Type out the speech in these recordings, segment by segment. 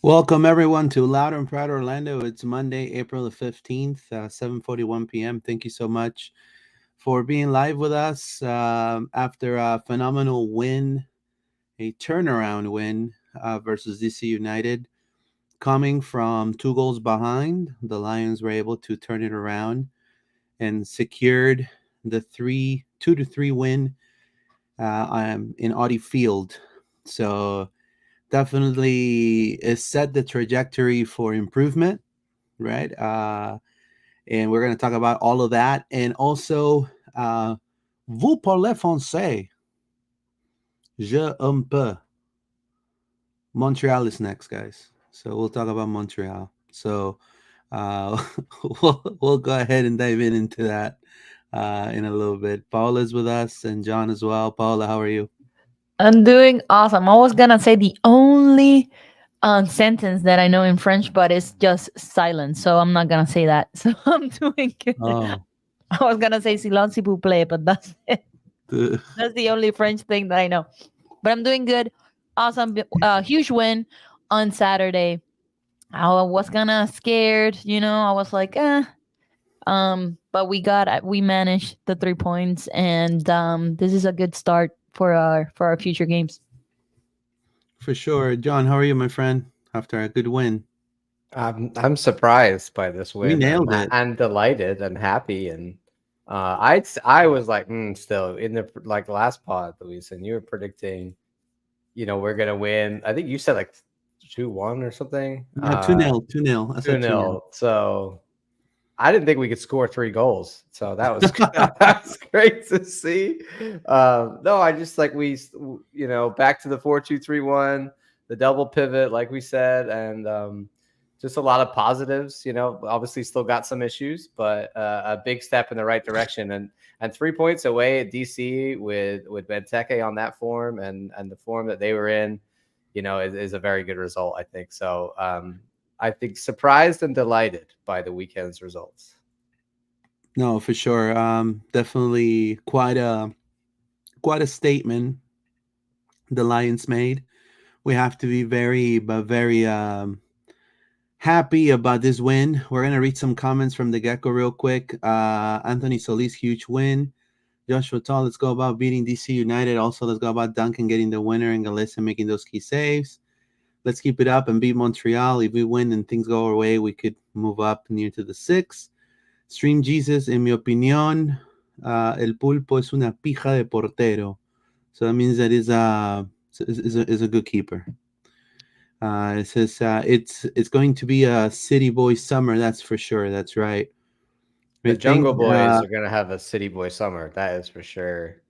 Welcome everyone to Loud and Proud Orlando. It's Monday, April the 15th, 7:41 p.m. Thank you so much for being live with us after a phenomenal win, a turnaround win versus DC United. Coming from 2 goals behind, the Lions were able to turn it around and secured the 2-3 win in Audi Field. So definitely it set the trajectory for improvement, right? And we're going to talk about all of that. And also, vous parlez français? Je un peu. Montreal is next, guys. So we'll talk about Montreal. So uh, we'll go ahead and dive into that in a little bit. Paula's with us and John as well. Paula, how are you? I'm doing awesome. I was gonna say the only sentence that I know in French, but it's just silent, so I'm not gonna say that. So I'm doing good. Oh, I was gonna say silence s'il vous plaît, but that's it. the, That's the only French thing that I know. But I'm doing good. Awesome, huge win on Saturday. I was kinda scared, I was like, but we managed the 3 points, and this is a good start for our future games. for sure. John, how are you, my friend? After a good win, I'm surprised by this we win. nailed it. I'm delighted and happy, and I was like still in the like last pod, Luis, and you were predicting, we're gonna win. I think you said like 2-1 or something. Yeah, 2-0, 2-0. I Two said 2-0. nil. So I didn't think we could score 3 goals. So that was that was great to see. No, I just like back to the 4-2-3-1, the double pivot, like we said, and just a lot of positives. Obviously still got some issues, but a big step in the right direction. And 3 points away at DC with Benteke on that form and the form that they were in, is a very good result, I think. So I think surprised and delighted by the weekend's results. No, for sure. Definitely quite a statement the Lions made. We have to be very, but very happy about this win. We're gonna read some comments from the Gecko real quick. Anthony Solis, huge win. Joshua Tall, let's go about beating DC United. Also, let's go about Duncan getting the winner and Galessa making those key saves. Let's keep it up and beat Montreal. If we win and things go our way, we could move up near to the six. Stream Jesus, en mi opinión, el pulpo es una pija de portero. So that means that is a good keeper. It says it's going to be a city boy summer. That's for sure. That's right. I The think Jungle Boys are gonna have a City Boy summer. That is for sure.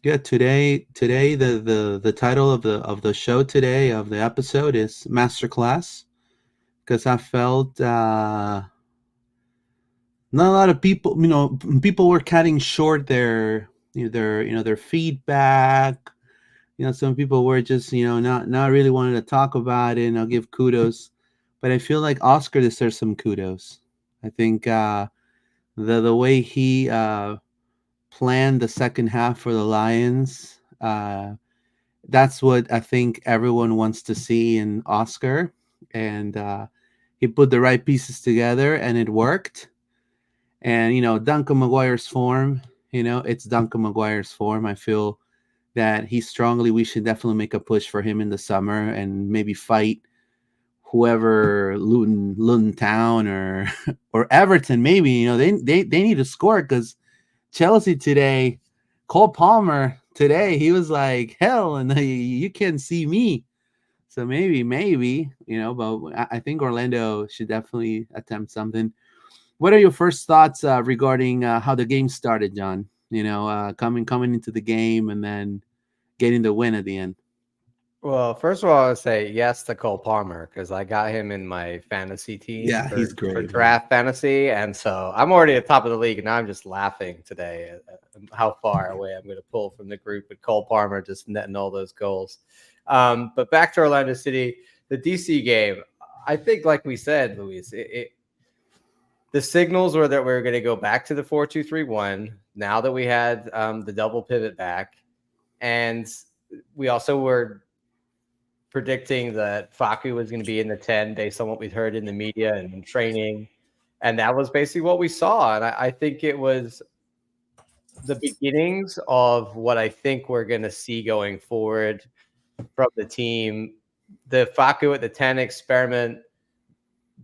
yeah. Today the title of the show today of the episode is Masterclass because I felt not a lot of people. People were cutting short their feedback. Some people were just not really wanting to talk about it, and I'll give kudos, but I feel like Oscar deserves some kudos. I think the way he planned the second half for the Lions, that's what I think everyone wants to see in Oscar, and he put the right pieces together, and it worked. And Duncan McGuire's form, it's Duncan McGuire's form. I feel that we should definitely make a push for him in the summer and maybe fight whoever Luton Town or or Everton. Maybe they need to score because Chelsea today, Cole Palmer today, he was like hell, and you can't see me. So maybe but I think Orlando should definitely attempt something. What are your first thoughts regarding how the game started, John? Coming into the game and then getting the win at the end. Well, first of all, I would say yes to Cole Palmer because I got him in my fantasy team Yeah, he's for great, man. draft fantasy, and so I'm already at the top of the league, and I'm just laughing today at how far away I'm going to pull from the group with Cole Palmer just netting all those goals. But back to Orlando City, the DC game. I think, like we said, Luis, the signals were that we were going to go back to the 4-2-3-1 now that we had the double pivot back, and we also were predicting that Facu was going to be in the 10 based on what we've heard in the media and in training. And that was basically what we saw. And I think it was the beginnings of what I think we're going to see going forward from the team. The Facu at the 10 experiment,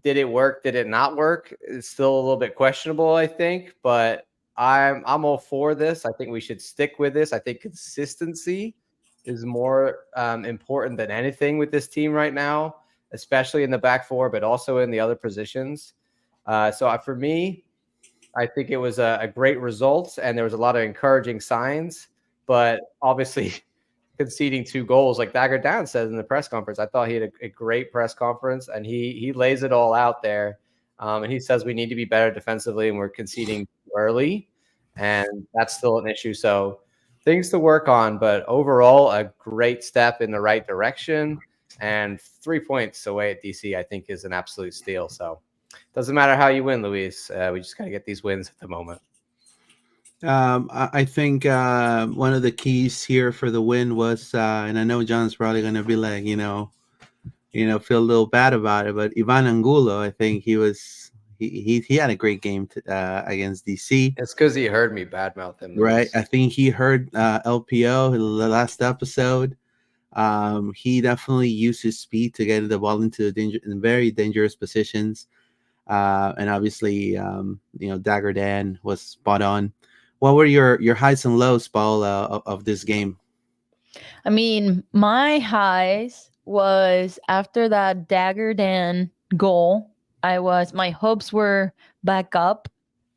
did it work? Did it not work? It's still a little bit questionable, I think, but I'm all for this. I think we should stick with this. I think consistency is more important than anything with this team right now, especially in the back four, but also in the other positions. So for me, I think it was a great result, and there was a lot of encouraging signs, but obviously conceding 2 goals, like Dagger Dan says in the press conference. I thought he had a great press conference, and he lays it all out there. And he says we need to be better defensively, and we're conceding early, and that's still an issue. So things to work on, but overall, a great step in the right direction. And 3 points away at DC, I think, is an absolute steal. So doesn't matter how you win, Luis. We just got to get these wins at the moment. I think one of the keys here for the win was, and I know John's probably going to be like, feel a little bad about it, but Ivan Angulo, I think he had a great game against DC. It's because he heard me badmouth him, right? I think he heard LPO the last episode. He definitely used his speed to get the ball into very dangerous positions, and obviously, Dagger Dan was spot on. What were your highs and lows, Paul, of this game? I mean, my highs was after that Dagger Dan goal. My hopes were back up,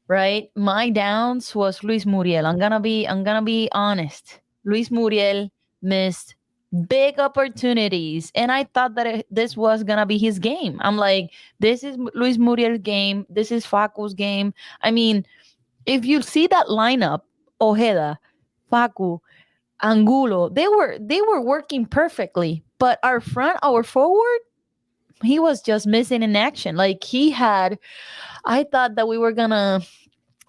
right? My downs was Luis Muriel. I'm gonna be honest. Luis Muriel missed big opportunities, and I thought that this was gonna be his game. I'm like, this is Luis Muriel's game. This is Facu's game. I mean, if you see that lineup, Ojeda, Facu, Angulo, they were working perfectly. But our forward, he was just missing in action. Like I thought that we were gonna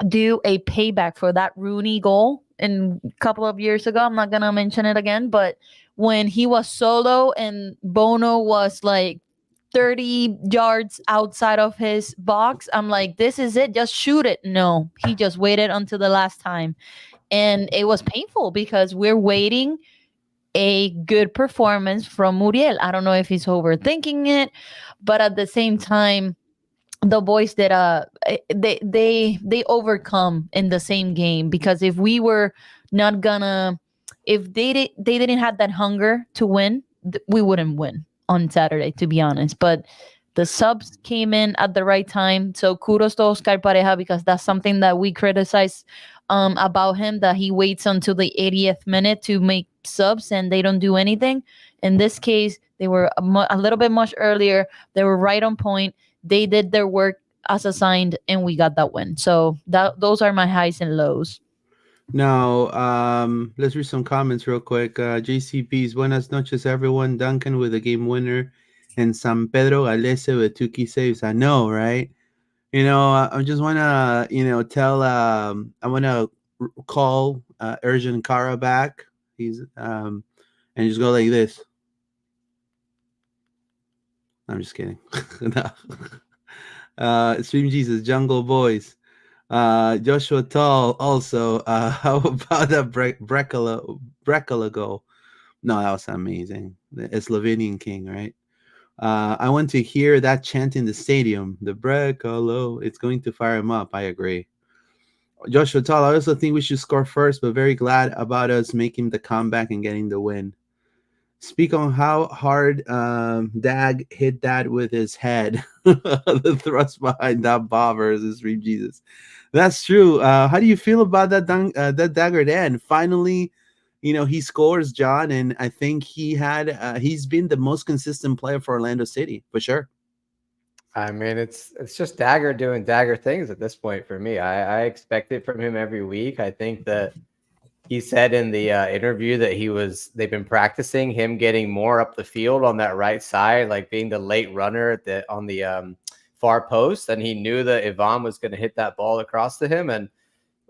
do a payback for that Rooney goal a couple of years ago. I'm not gonna mention it again, but when he was solo and Bono was like 30 yards outside of his box, I'm like, this is it, just shoot it. No, he just waited until the last time, and it was painful because we're waiting a good performance from Muriel. I don't know if he's overthinking it, but at the same time, the boys did they overcome in the same game, because if we were not gonna, if they didn't have that hunger to win, we wouldn't win on Saturday, to be honest. But the subs came in at the right time, so kudos to Oscar Pareja, because that's something that we criticize about him, that he waits until the 80th minute to make subs and they don't do anything. In this case, they were a little bit much earlier. They were right on point. They did their work as assigned, and we got that win. So those are my highs and lows. Now, let's read some comments real quick. JCP's buenas noches, everyone. Duncan with a game winner, and San Pedro Galese with 2 key saves. I know, right? I just want to, tell, I want to call Erjan Kara back. He's, and just go like this. I'm just kidding. No. Stream Jesus, Jungle Boys. Joshua Tall also. How about that Brekala goal? No, that was amazing. The Slovenian king, right? I want to hear that chant in the stadium. The Brekalo. It's going to fire him up. I agree. Joshua Tall, I also think we should score first, but very glad about us making the comeback and getting the win. Speak on how hard Dag hit that with his head. The thrust behind that ball versus Stream Jesus. That's true. How do you feel about that Dagger Dan? Finally, he scores, John, and I think he's been the most consistent player for Orlando City, for sure. I mean, it's just Dagger doing Dagger things at this point for me. I expect it from him every week. I think that he said in the interview that they've been practicing him getting more up the field on that right side, like being the late runner on the far post. And he knew that Ivan was going to hit that ball across to him. And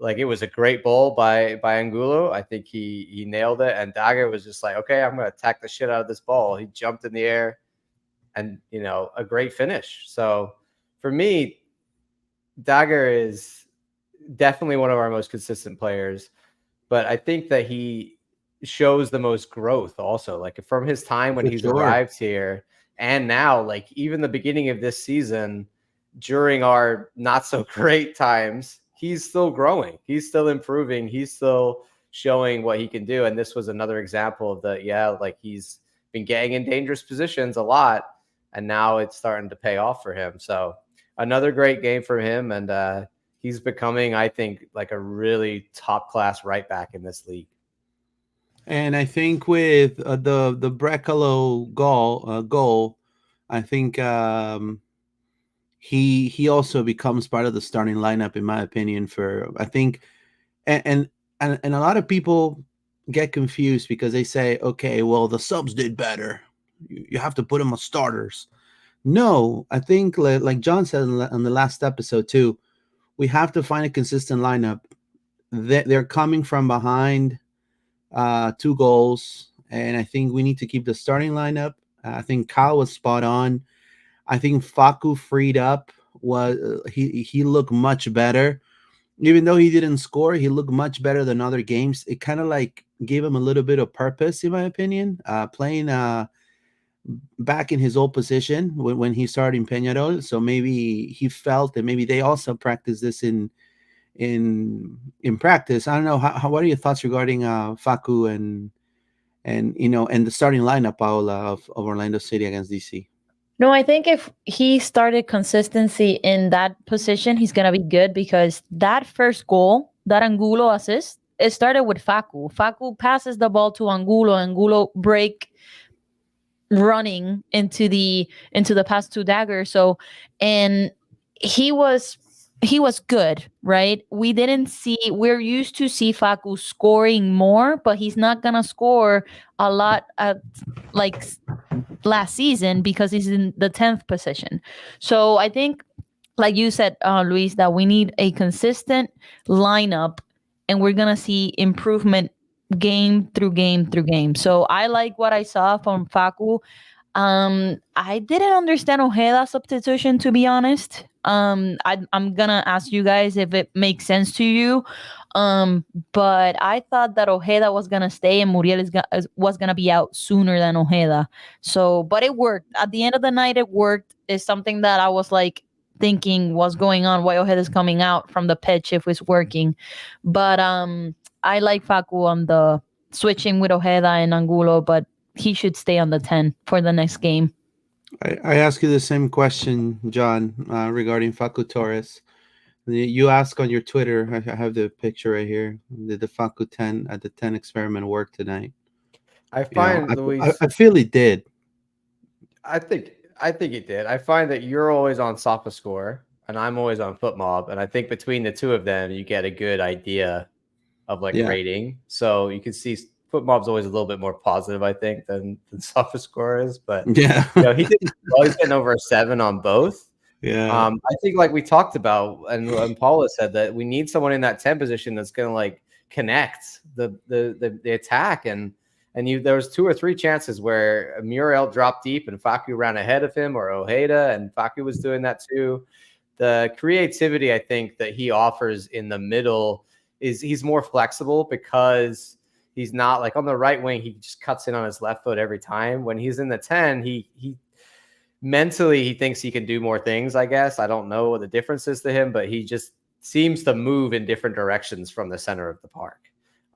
like it was a great bowl by Angulo. I think he nailed it. And Dagger was just like, okay, I'm going to attack the shit out of this ball. He jumped in the air and, a great finish. So for me, Dagger is definitely one of our most consistent players, but I think that he shows the most growth also, like from his time when he's arrived here and now, like even the beginning of this season during our not so great times, he's still growing, he's still improving, he's still showing what he can do. And this was another example of like he's been getting in dangerous positions a lot and now it's starting to pay off for him. So another great game for him, and he's becoming, I think, like a really top class right back in this league. And I think with the Brecalo goal, I think he also becomes part of the starting lineup, in my opinion. I think, and a lot of people get confused because they say, okay, well the subs did better. You have to put them as starters. No, I think like John said on the last episode too, we have to find a consistent lineup. They're coming from behind 2 goals, and I think we need to keep the starting lineup. I think Kyle was spot on. I think Facu freed up. He looked much better, even though he didn't score. He looked much better than other games. It kind of like gave him a little bit of purpose, in my opinion. Playing back in his old position when he started in Peñarol. So maybe he felt that maybe they also practice this in practice. I don't know. What are your thoughts regarding Facu and the starting lineup, Paola, of Orlando City against DC? No, I think if he started consistency in that position, he's gonna be good, because that first goal, that Angulo assist, it started with Facu. Facu passes the ball to Angulo. Angulo break running into the pass to Dagger. So, and he was good, right? We're used to see Facu scoring more, but he's not gonna score a lot like last season because he's in the 10th position. So I think, like you said, Luis, that we need a consistent lineup, and we're gonna see improvement game through game through game. So I like what I saw from Facu. I didn't understand Ojeda's substitution, to be honest. I'm gonna ask you guys if it makes sense to you. But I thought that Ojeda was gonna stay and Muriel was gonna be out sooner than Ojeda. So, but it worked. At the end of the night, it worked. It's something that I was like thinking what's going on, why Ojeda's coming out from the pitch if it's working. But I like Facu on the switching with Ojeda and Angulo, but he should stay on the 10 for the next game. I ask you the same question, John, regarding Facu Torres. You ask on your Twitter, I have the picture right here. Did the Facu 10 at the 10 experiment work tonight? I find, Luis, I feel he did. I think it did. I find that you're always on SofaScore and I'm always on FootMob, and I think between the two of them, you get a good idea of rating. So you can see FootMob's always a little bit more positive, I think, than SofaScore is. But yeah, he's getting over a 7 on both. Yeah, I think, like we talked about, and Paula said, that we need someone in that 10 position that's going to like connect the attack. And there was 2 or 3 chances where Muriel dropped deep and Facu ran ahead of him, or Ojeda, and Facu was doing that too. The creativity I think that he offers in the middle is he's more flexible, because he's not like on the right wing. He just cuts in on his left foot every time. When he's in the 10, he mentally, he thinks he can do more things, I guess. I don't know what the difference is to him, but he just seems to move in different directions from the center of the park.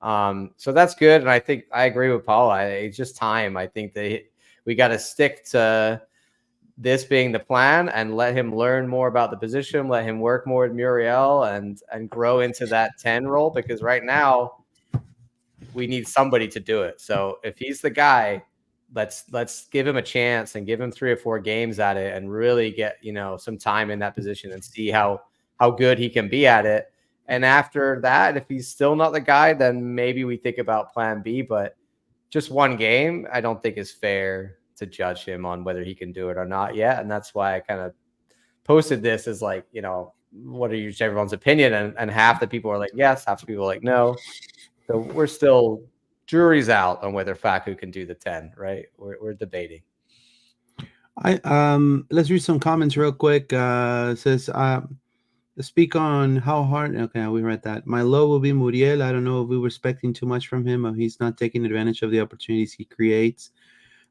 So that's good. And I think I agree with Paul. It's just time. I think that we got to stick to this being the plan and let him learn more about the position, let him work more with Muriel and grow into that 10 role, because right now we need somebody to do it. So if he's the guy, let's give him a chance and give him 3 or 4 games at it and really get, some time in that position and see how good he can be at it. And after that, if he's still not the guy, then maybe we think about plan B. But just 1 game, I don't think is fair to judge him on whether he can do it or not yet. And that's why I kind of posted this as like, what are everyone's opinion? And half the people are like yes, half the people are like no. So we're still jury's out on whether Facu can do the 10, right? We're debating. Let's read some comments real quick. It says speak on how hard. Okay, we read that. My low will be Muriel. I don't know if we were expecting too much from him, or he's not taking advantage of the opportunities he creates.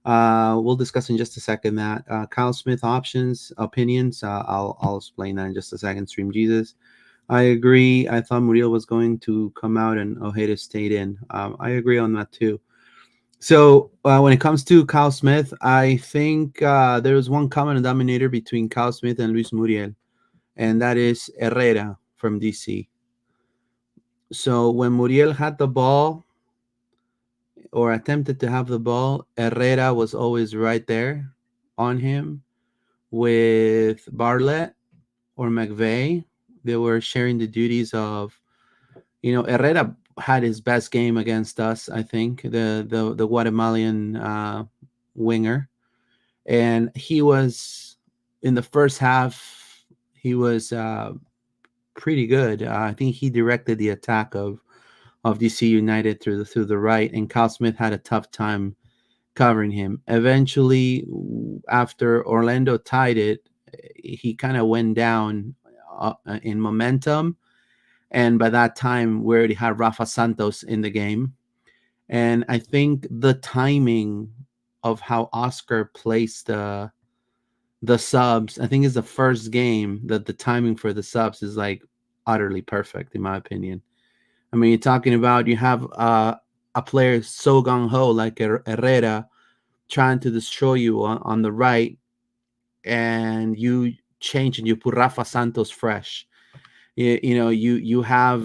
We'll discuss in just a second that. Kyle Smith opinions. I'll explain that in just a second. Stream Jesus. I agree. I thought Muriel was going to come out and Ojeda stayed in. I agree on that too. So when it comes to Kyle Smith, I think there was one common denominator between Kyle Smith and Luis Muriel, and that is Herrera from DC. So when Muriel had the ball or attempted to have the ball, Herrera was always right there on him with Bartlett or McVeigh. They were sharing the duties of, Herrera had his best game against us, I think, the Guatemalan winger. And he was, in the first half, he was pretty good. I think he directed the attack of DC United through the right, and Kyle Smith had a tough time covering him. Eventually, after Orlando tied it, he kind of went down in momentum, and by that time we already had Rafa Santos in the game. And I think the timing of how Oscar placed the subs, I think is the first game that the timing for the subs is like utterly perfect, in my opinion. I mean, you're talking about you have a player so gung-ho like Herrera trying to destroy you on the right, and you change and you put Rafa Santos fresh. You have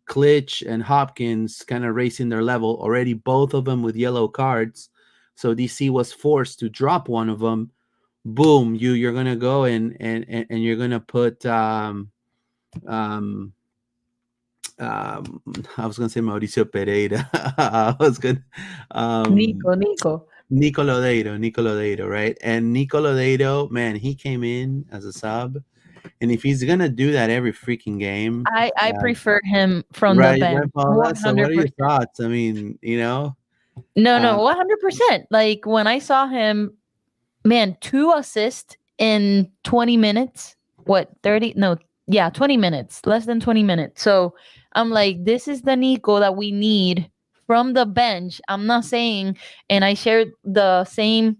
Klitsch and Hopkins kind of racing their level already, both of them with yellow cards. So DC was forced to drop one of them. Boom, you're gonna go and you're gonna put I was gonna say Mauricio Pereira. I was gonna Nico Lodeiro, right? And Nico Lodeiro, man, he came in as a sub. And if he's gonna do that every freaking game, I prefer him from right, the bench. Paula? So what are your 100%. thoughts? I mean, No, 100%. Like when I saw him, man, 2 assists in 20 minutes. What, 30? No, yeah, 20 minutes, less than 20 minutes. So I'm like, this is the Nico that we need from the bench. I'm not saying, and I shared the same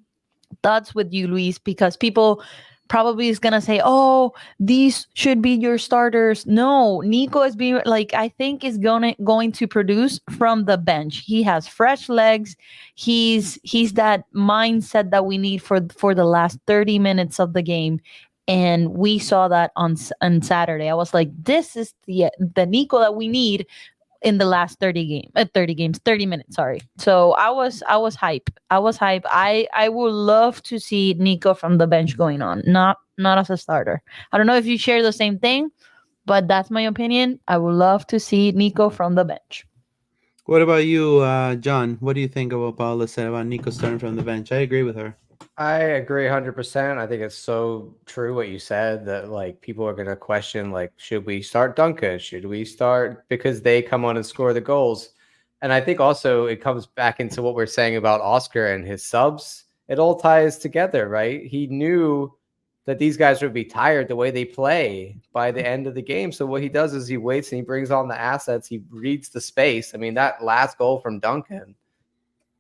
thoughts with you, Luis, because people probably is gonna say, "Oh, these should be your starters." No, Nico is being like, I think is going to produce from the bench. He has fresh legs. He's that mindset that we need for the last 30 minutes of the game. And we saw that on Saturday. I was like, this is the Nico that we need in the last 30 minutes, sorry. So I was hype. I would love to see Nico from the bench going on, not as a starter. I don't know if you share the same thing, but that's my opinion. I would love to see Nico from the bench. what about you, John? What do you think of what Paula said about Nico starting from the bench? I agree with her. I agree 100%. I think it's so true what you said, that like people are going to question, like, should we start Duncan? Should we start because they come on and score the goals? And I think also it comes back into what we're saying about Oscar and his subs. It all ties together, right? He knew that these guys would be tired the way they play by the end of the game. So what he does is he waits and he brings on the assets. He reads the space. I mean, that last goal from Duncan,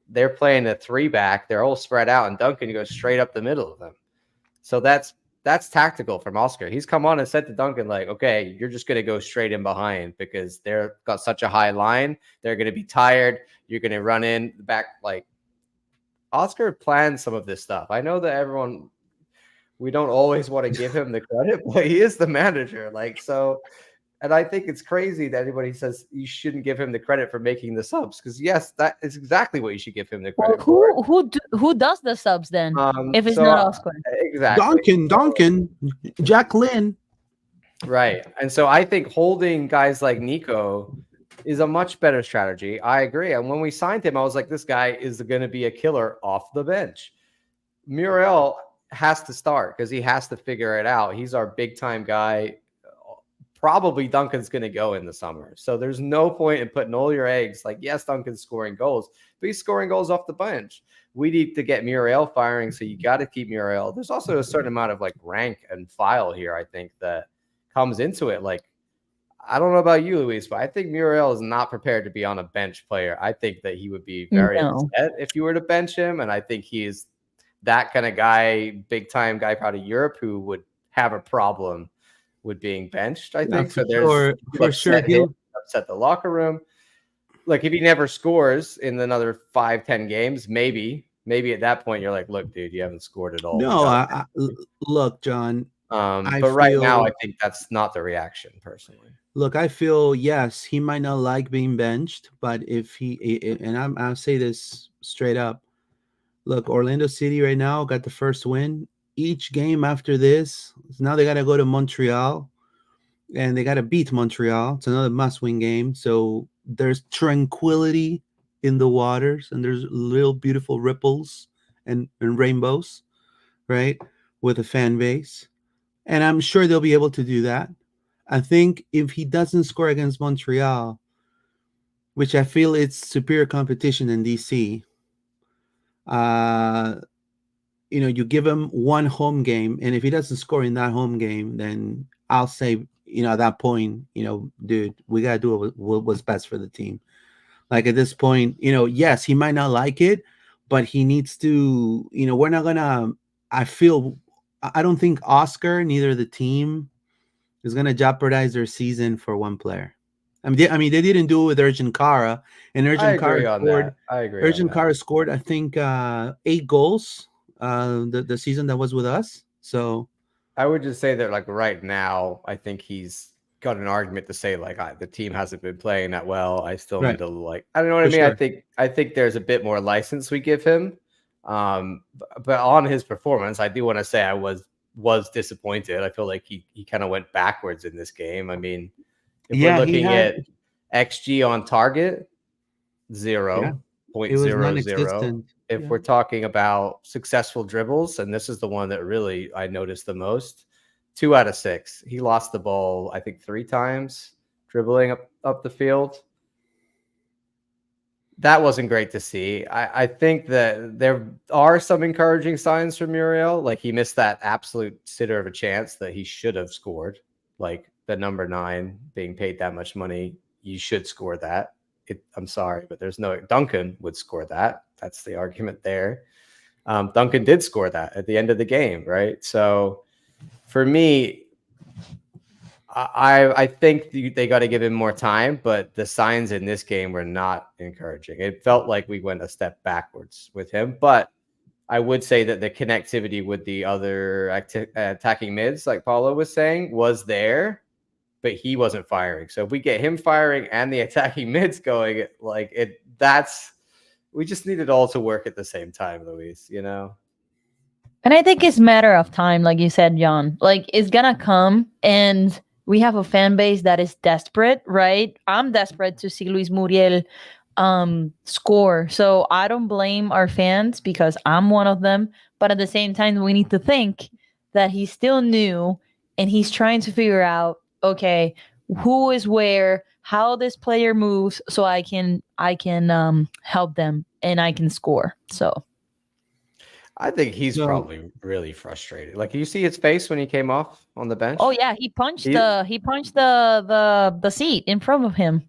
they're playing a 3-back. They're all spread out, and Duncan goes straight up the middle of them. So that's tactical from Oscar. He's come on and said to Duncan, like, okay, you're just going to go straight in behind because they've got such a high line. They're going to be tired. You're going to run in the back. Like, Oscar planned some of this stuff. I know that we don't always want to give him the credit, but he is the manager. Like, so. And I think it's crazy that anybody says you shouldn't give him the credit for making the subs, because yes, that is exactly what you should give him the credit for. Who does the subs then? If it's not Oscar, exactly. Duncan, Jacqueline, right? And so I think holding guys like Nico is a much better strategy. I agree. And when we signed him, I was like, this guy is going to be a killer off the bench. Muriel has to start because he has to figure it out. He's our big time guy. Probably Duncan's going to go in the summer. So there's no point in putting all your eggs. Like, yes, Duncan's scoring goals, but he's scoring goals off the bench. We need to get Muriel firing. So you got to keep Muriel. There's also a certain amount of like rank and file here, I think, that comes into it. Like, I don't know about you, Luis, but I think Muriel is not prepared to be on a bench player. I think that he would be very upset if you were to bench him. And I think he's that kind of guy, big time guy out of Europe who would have a problem with being benched, I think. So there's for sure he'll upset the locker room. Like if he never scores in another 5-10 games, maybe at that point you're like, look, dude, you haven't scored at all. No, look, John. But right now, I think that's not the reaction, personally. Look, I feel yes, he might not like being benched, but if he and I'll say this straight up. Look, Orlando City right now got the first win. Each game after this, now they got to go to Montreal, and they got to beat Montreal. It's another must-win game. So there's tranquility in the waters, and there's little beautiful ripples and rainbows, right, with a fan base. And I'm sure they'll be able to do that. I think if he doesn't score against Montreal, which I feel it's superior competition in DC, you give him one home game, and if he doesn't score in that home game, then I'll say, at that point, dude, we got to do what's best for the team. Like at this point, yes, he might not like it, but he needs to, we're not going to, I don't think Oscar, neither the team, is going to jeopardize their season for one player. I mean, they didn't do it with Urgent Kara, and Urgent Kara scored. I agree. Urgent Kara scored, I think, 8 goals the season that was with us. So I would just say that, like right now, I think he's got an argument to say like the team hasn't been playing that well. I still need to I don't know what I mean. Sure. I think there's a bit more license we give him. But on his performance, I do want to say I was disappointed. I feel like he kind of went backwards in this game. I mean, if we're looking at XG on target, 0.00. If we're talking about successful dribbles, and this is the one that really I noticed the most, 2 out of 6. He lost the ball, I think, 3 times dribbling up the field. That wasn't great to see. I think that there are some encouraging signs from Muriel. Like he missed that absolute sitter of a chance that he should have scored. Like the number 9 being paid that much money, you should score that. I'm sorry, but there's no Duncan would score that. That's the argument there. Duncan did score that at the end of the game, right? So for me, I think they got to give him more time, but the signs in this game were not encouraging. It felt like we went a step backwards with him, but I would say that the connectivity with the other attacking mids, like Paulo was saying, was there, but he wasn't firing. So if we get him firing and the attacking mids going, we just need it all to work at the same time, Luis, And I think it's a matter of time, like you said, John. Like it's gonna come, and we have a fan base that is desperate, right? I'm desperate to see Luis Muriel score. So I don't blame our fans because I'm one of them. But at the same time, we need to think that he's still new and he's trying to figure out, okay, who is where, how this player moves, so I can help them and I can score. So I think he's probably really frustrated. Like, you see his face when he came off on the bench? Oh yeah, he punched the seat in front of him.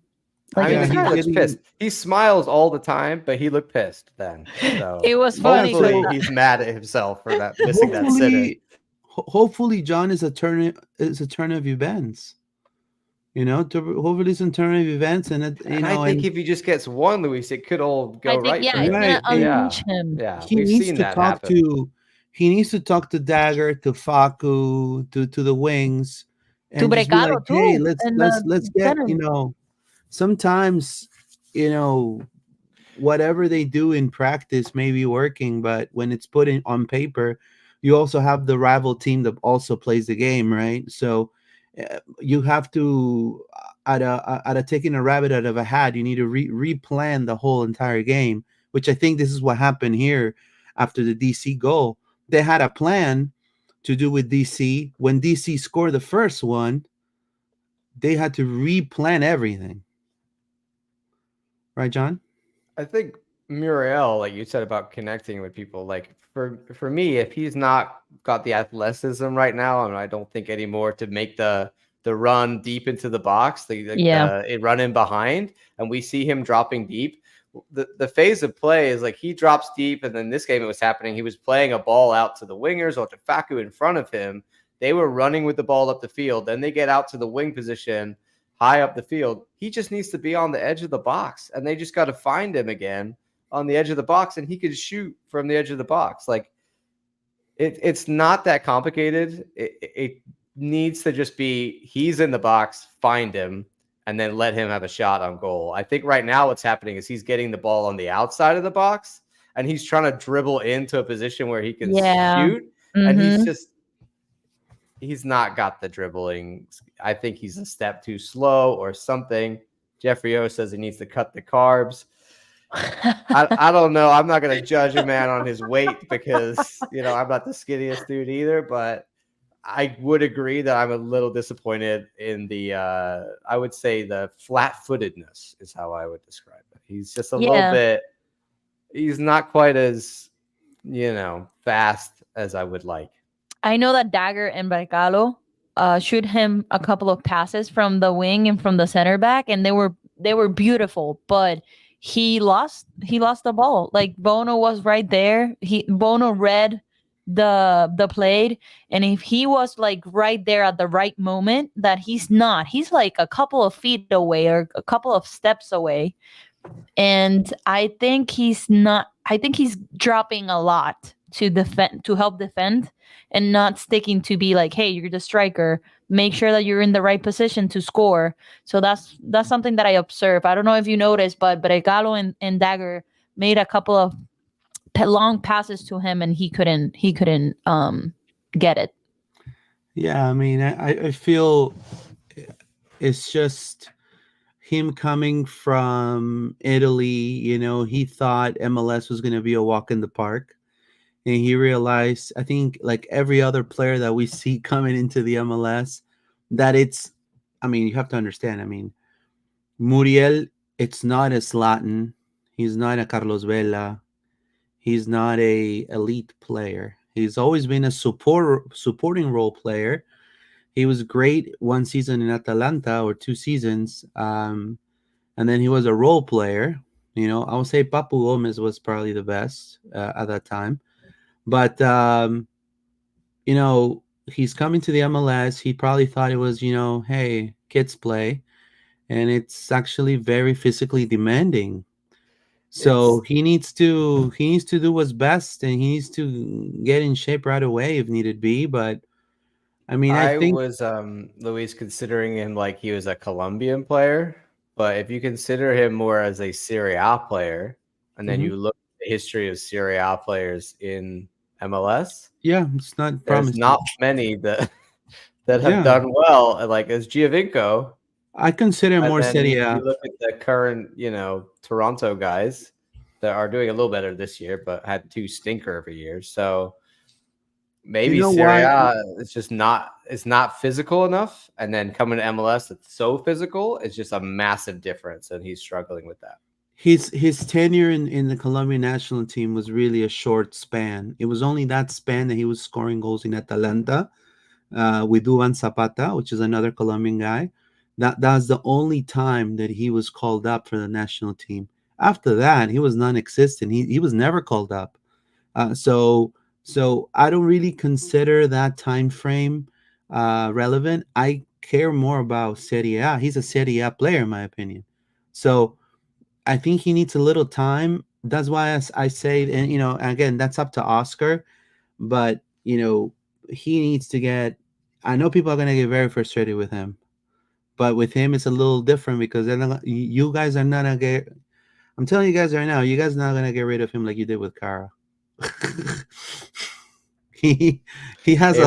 Like, he looks pissed. He smiles all the time, but he looked pissed then. So it was funny. Hopefully he's mad at himself for that missing that sitter. Hopefully John is a turn of events. Hopefully it's a turn of events, and I think if he just gets one, Luis, it could all go right. Yeah, it's gonna unleash him. Yeah, he needs to talk to. He needs to talk to Dagger, to Facu, to the wings, and to Brecaro too. Hey, let's get sometimes whatever they do in practice may be working, but when it's put on paper, you also have the rival team that also plays the game, right? So you have to, out of taking a rabbit out of a hat, you need to replan the whole entire game, which I think this is what happened here after the DC goal. they had a plan to do with DC. When DC scored the first one, they had to replan everything. Right, John? I think Muriel, like you said about connecting with people, like for me, if he's not got the athleticism right now, and I don't think anymore to make the run deep into the box, the run in behind, and we see him dropping deep. The phase of play is like he drops deep, and then this game it was happening. He was playing a ball out to the wingers or to Facu in front of him. They were running with the ball up the field. Then they get out to the wing position high up the field. He just needs to be on the edge of the box, and they just got to find him again on the edge of the box, and he could shoot from the edge of the box. Like it's not that complicated. It needs to just be he's in the box, find him, and then let him have a shot on goal. I think right now what's happening is he's getting the ball on the outside of the box, and he's trying to dribble into a position where he can shoot, and he's not got the dribbling. I think he's a step too slow or something. Jeffrey O says he needs to cut the carbs. I don't know. I'm not going to judge a man on his weight because, I'm not the skinniest dude either, but I would agree that I'm a little disappointed in the, I would say the flat-footedness is how I would describe it. He's just a little bit, he's not quite as, fast as I would like. I know that Dagger and Barcalo shoot him a couple of passes from the wing and from the center back, and they were beautiful, but he lost the ball. Like Bono was right there. Bono read the play, and if he was like right there at the right moment, that he's not. He's like a couple of feet away or a couple of steps away. And I think he's not. I think he's dropping a lot to help defend, and not sticking to be like, hey, you're the striker. Make sure that you're in the right position to score. So that's something that I observe. I don't know if you noticed, but Regalo and Dagger made a couple of long passes to him, and he couldn't get it. Yeah, I mean, I feel it's just him coming from Italy. He thought MLS was going to be a walk in the park. And he realized, I think, like every other player that we see coming into the MLS, that you have to understand. Muriel, it's not a Zlatan. He's not a Carlos Vela. He's not a elite player. He's always been a supporting role player. He was great one season in Atalanta or 2 seasons. And then he was a role player. I would say Papu Gomez was probably the best at that time. But, he's coming to the MLS. He probably thought it was, hey, kids play. And it's actually very physically demanding. So he needs to do what's best, and he needs to get in shape right away if needed be. But, I think was, Luis, considering him like he was a Colombian player. But if you consider him more as a Serie A player, and then you look at the history of Serie A players in MLS, it's not there's not many that have done well, like as Giovinco. I consider more Serie A. You look at the current, Toronto guys that are doing a little better this year, but had 2 stinker every year. So maybe Serie A is just it's not physical enough, and then coming to MLS, it's so physical. It's just a massive difference, and he's struggling with that. His tenure in the Colombian national team was really a short span. It was only that span that he was scoring goals in Atalanta with Duvan Zapata, which is another Colombian guy. That's the only time that he was called up for the national team. After that, he was non-existent. He was never called up. So I don't really consider that time frame relevant. I care more about Serie A. He's a Serie A player, in my opinion. So I think he needs a little time. That's why I say, and again, that's up to Oscar, but he needs to get. I know people are going to get very frustrated with him, but with him, it's a little different because you guys are not going to get. I'm telling you guys right now, you guys are not going to get rid of him like you did with Cara. he has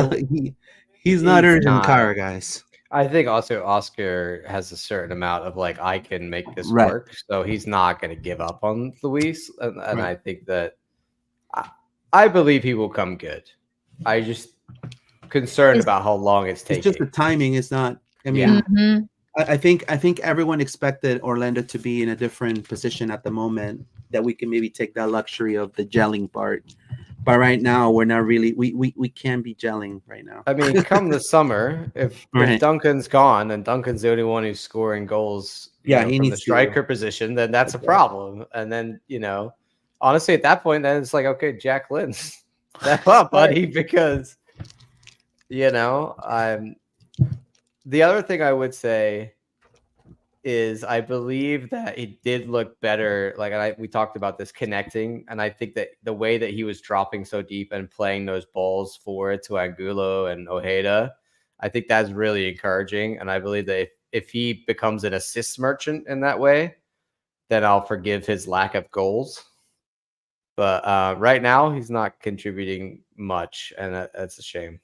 he's not urgent Cara, guys. I think also Oscar has a certain amount of like, I can make this work. So he's not going to give up on Luis. And I think that I believe he will come good. I just concerned It's- about how long it's It's just the taking. timing is not. I mean, Yeah. Mhm. I think everyone expected Orlando to be in a different position at the moment, that we can maybe take that luxury of the gelling part. But right now, we're not really. We can be gelling right now. I mean, come the summer, if Right. Duncan's gone and Duncan's the only one who's scoring goals, Yeah, he from the needs to. striker position, then that's a problem. And then, honestly, at that point, then it's like, okay, Jack Lynn, step up, buddy, because I'm. The other thing I would say is I believe that he did look better. Like we talked about this connecting, and I think that the way that he was dropping so deep and playing those balls forward to Angulo and Ojeda, I think that's really encouraging. And I believe that if he becomes an assist merchant in that way, then I'll forgive his lack of goals. But right now, he's not contributing much, and that's a shame.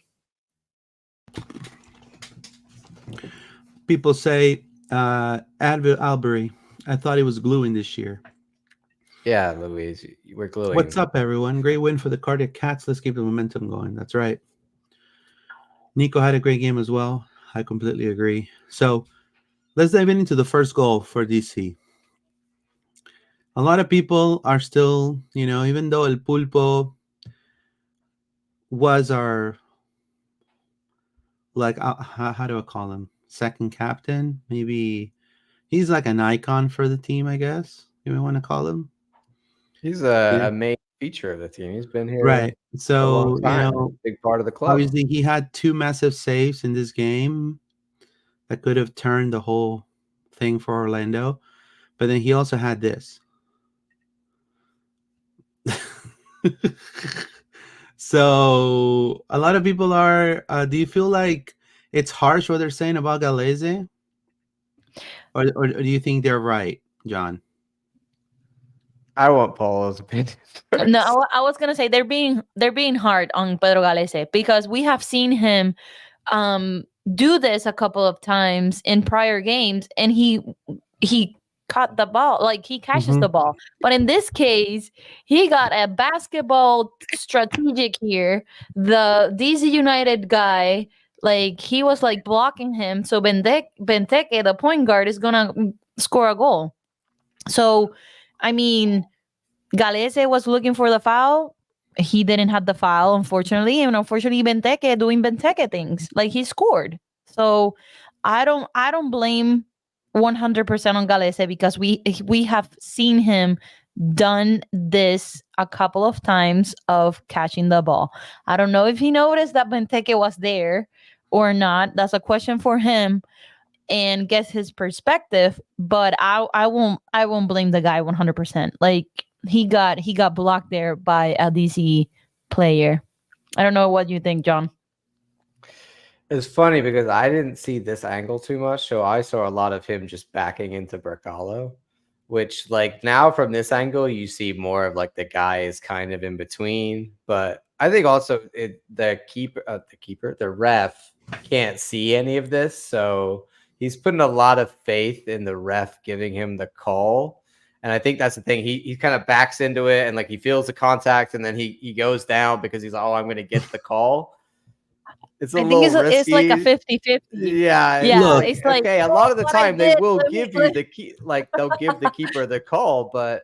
People say Advil Albury. I thought he was gluing this year. Yeah, Louise, we're gluing. What's up, everyone? Great win for the Cardiac Cats. Let's keep the momentum going. That's right. Nico had a great game as well. I completely agree. So let's dive into the first goal for DC. A lot of people are still, even though El Pulpo was our, like, how do I call him? Second captain? Maybe he's like an icon for the team, I guess you may want to call him. He's a main feature of the team. He's been here right. for a long So, time. Big part of the club. Obviously, he had 2 massive saves in this game that could have turned the whole thing for Orlando. But then he also had this. So a lot of people are. Do you feel like it's harsh what they're saying about Galese, or do you think they're right, John? I want Paulo's opinion. No, I was gonna say they're being hard on Pedro Galese because we have seen him do this a couple of times in prior games, and he caught the ball, like he catches the ball. But in this case, he got a basketball strategic here. The DC United guy, like he was like blocking him, so Benteke, the point guard, is gonna score a goal. So, I mean, Galese was looking for the foul. He didn't have the foul, unfortunately, and unfortunately, Benteke doing Benteke things, like he scored. So, I don't blame 100% on Galese because we have seen him done this a couple of times of catching the ball. I don't know if he noticed that Benteke was there or not. That's a question for him and get his perspective. But I won't blame the guy 100%. Like he got blocked there by a DC player. I don't know what you think, John. It's funny because I didn't see this angle too much, so I saw a lot of him just backing into Bergalo, which like now from this angle you see more of like the guy is kind of in between. But I think also the ref can't see any of this, so he's putting a lot of faith in the ref giving him the call. And I think that's the thing. He kind of backs into it and like he feels the contact and then he goes down because he's like, oh, I'm going to get the call. It's a little risky. It's like a 50-50. Yeah. Look, it's like, okay, a lot of the time they will let me- give you the key, like they'll give the keeper the call, but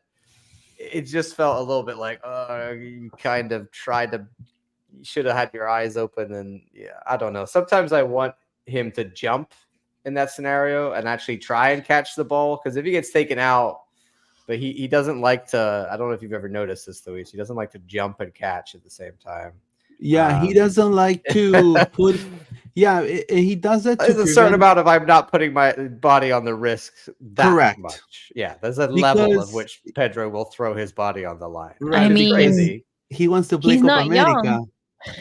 it just felt a little bit like, you kind of you should have had your eyes open. And yeah, I don't know. Sometimes I want him to jump in that scenario and actually try and catch the ball, because if he gets taken out, but he doesn't like to, I don't know if you've ever noticed this, Luis, he doesn't like to jump and catch at the same time. Yeah, he doesn't like to put. Yeah, he does that. There's a certain amount of I'm not putting my body on the risk that much. Yeah, there's a level of which Pedro will throw his body on the line. I mean, crazy. He wants to play Copa America. Young.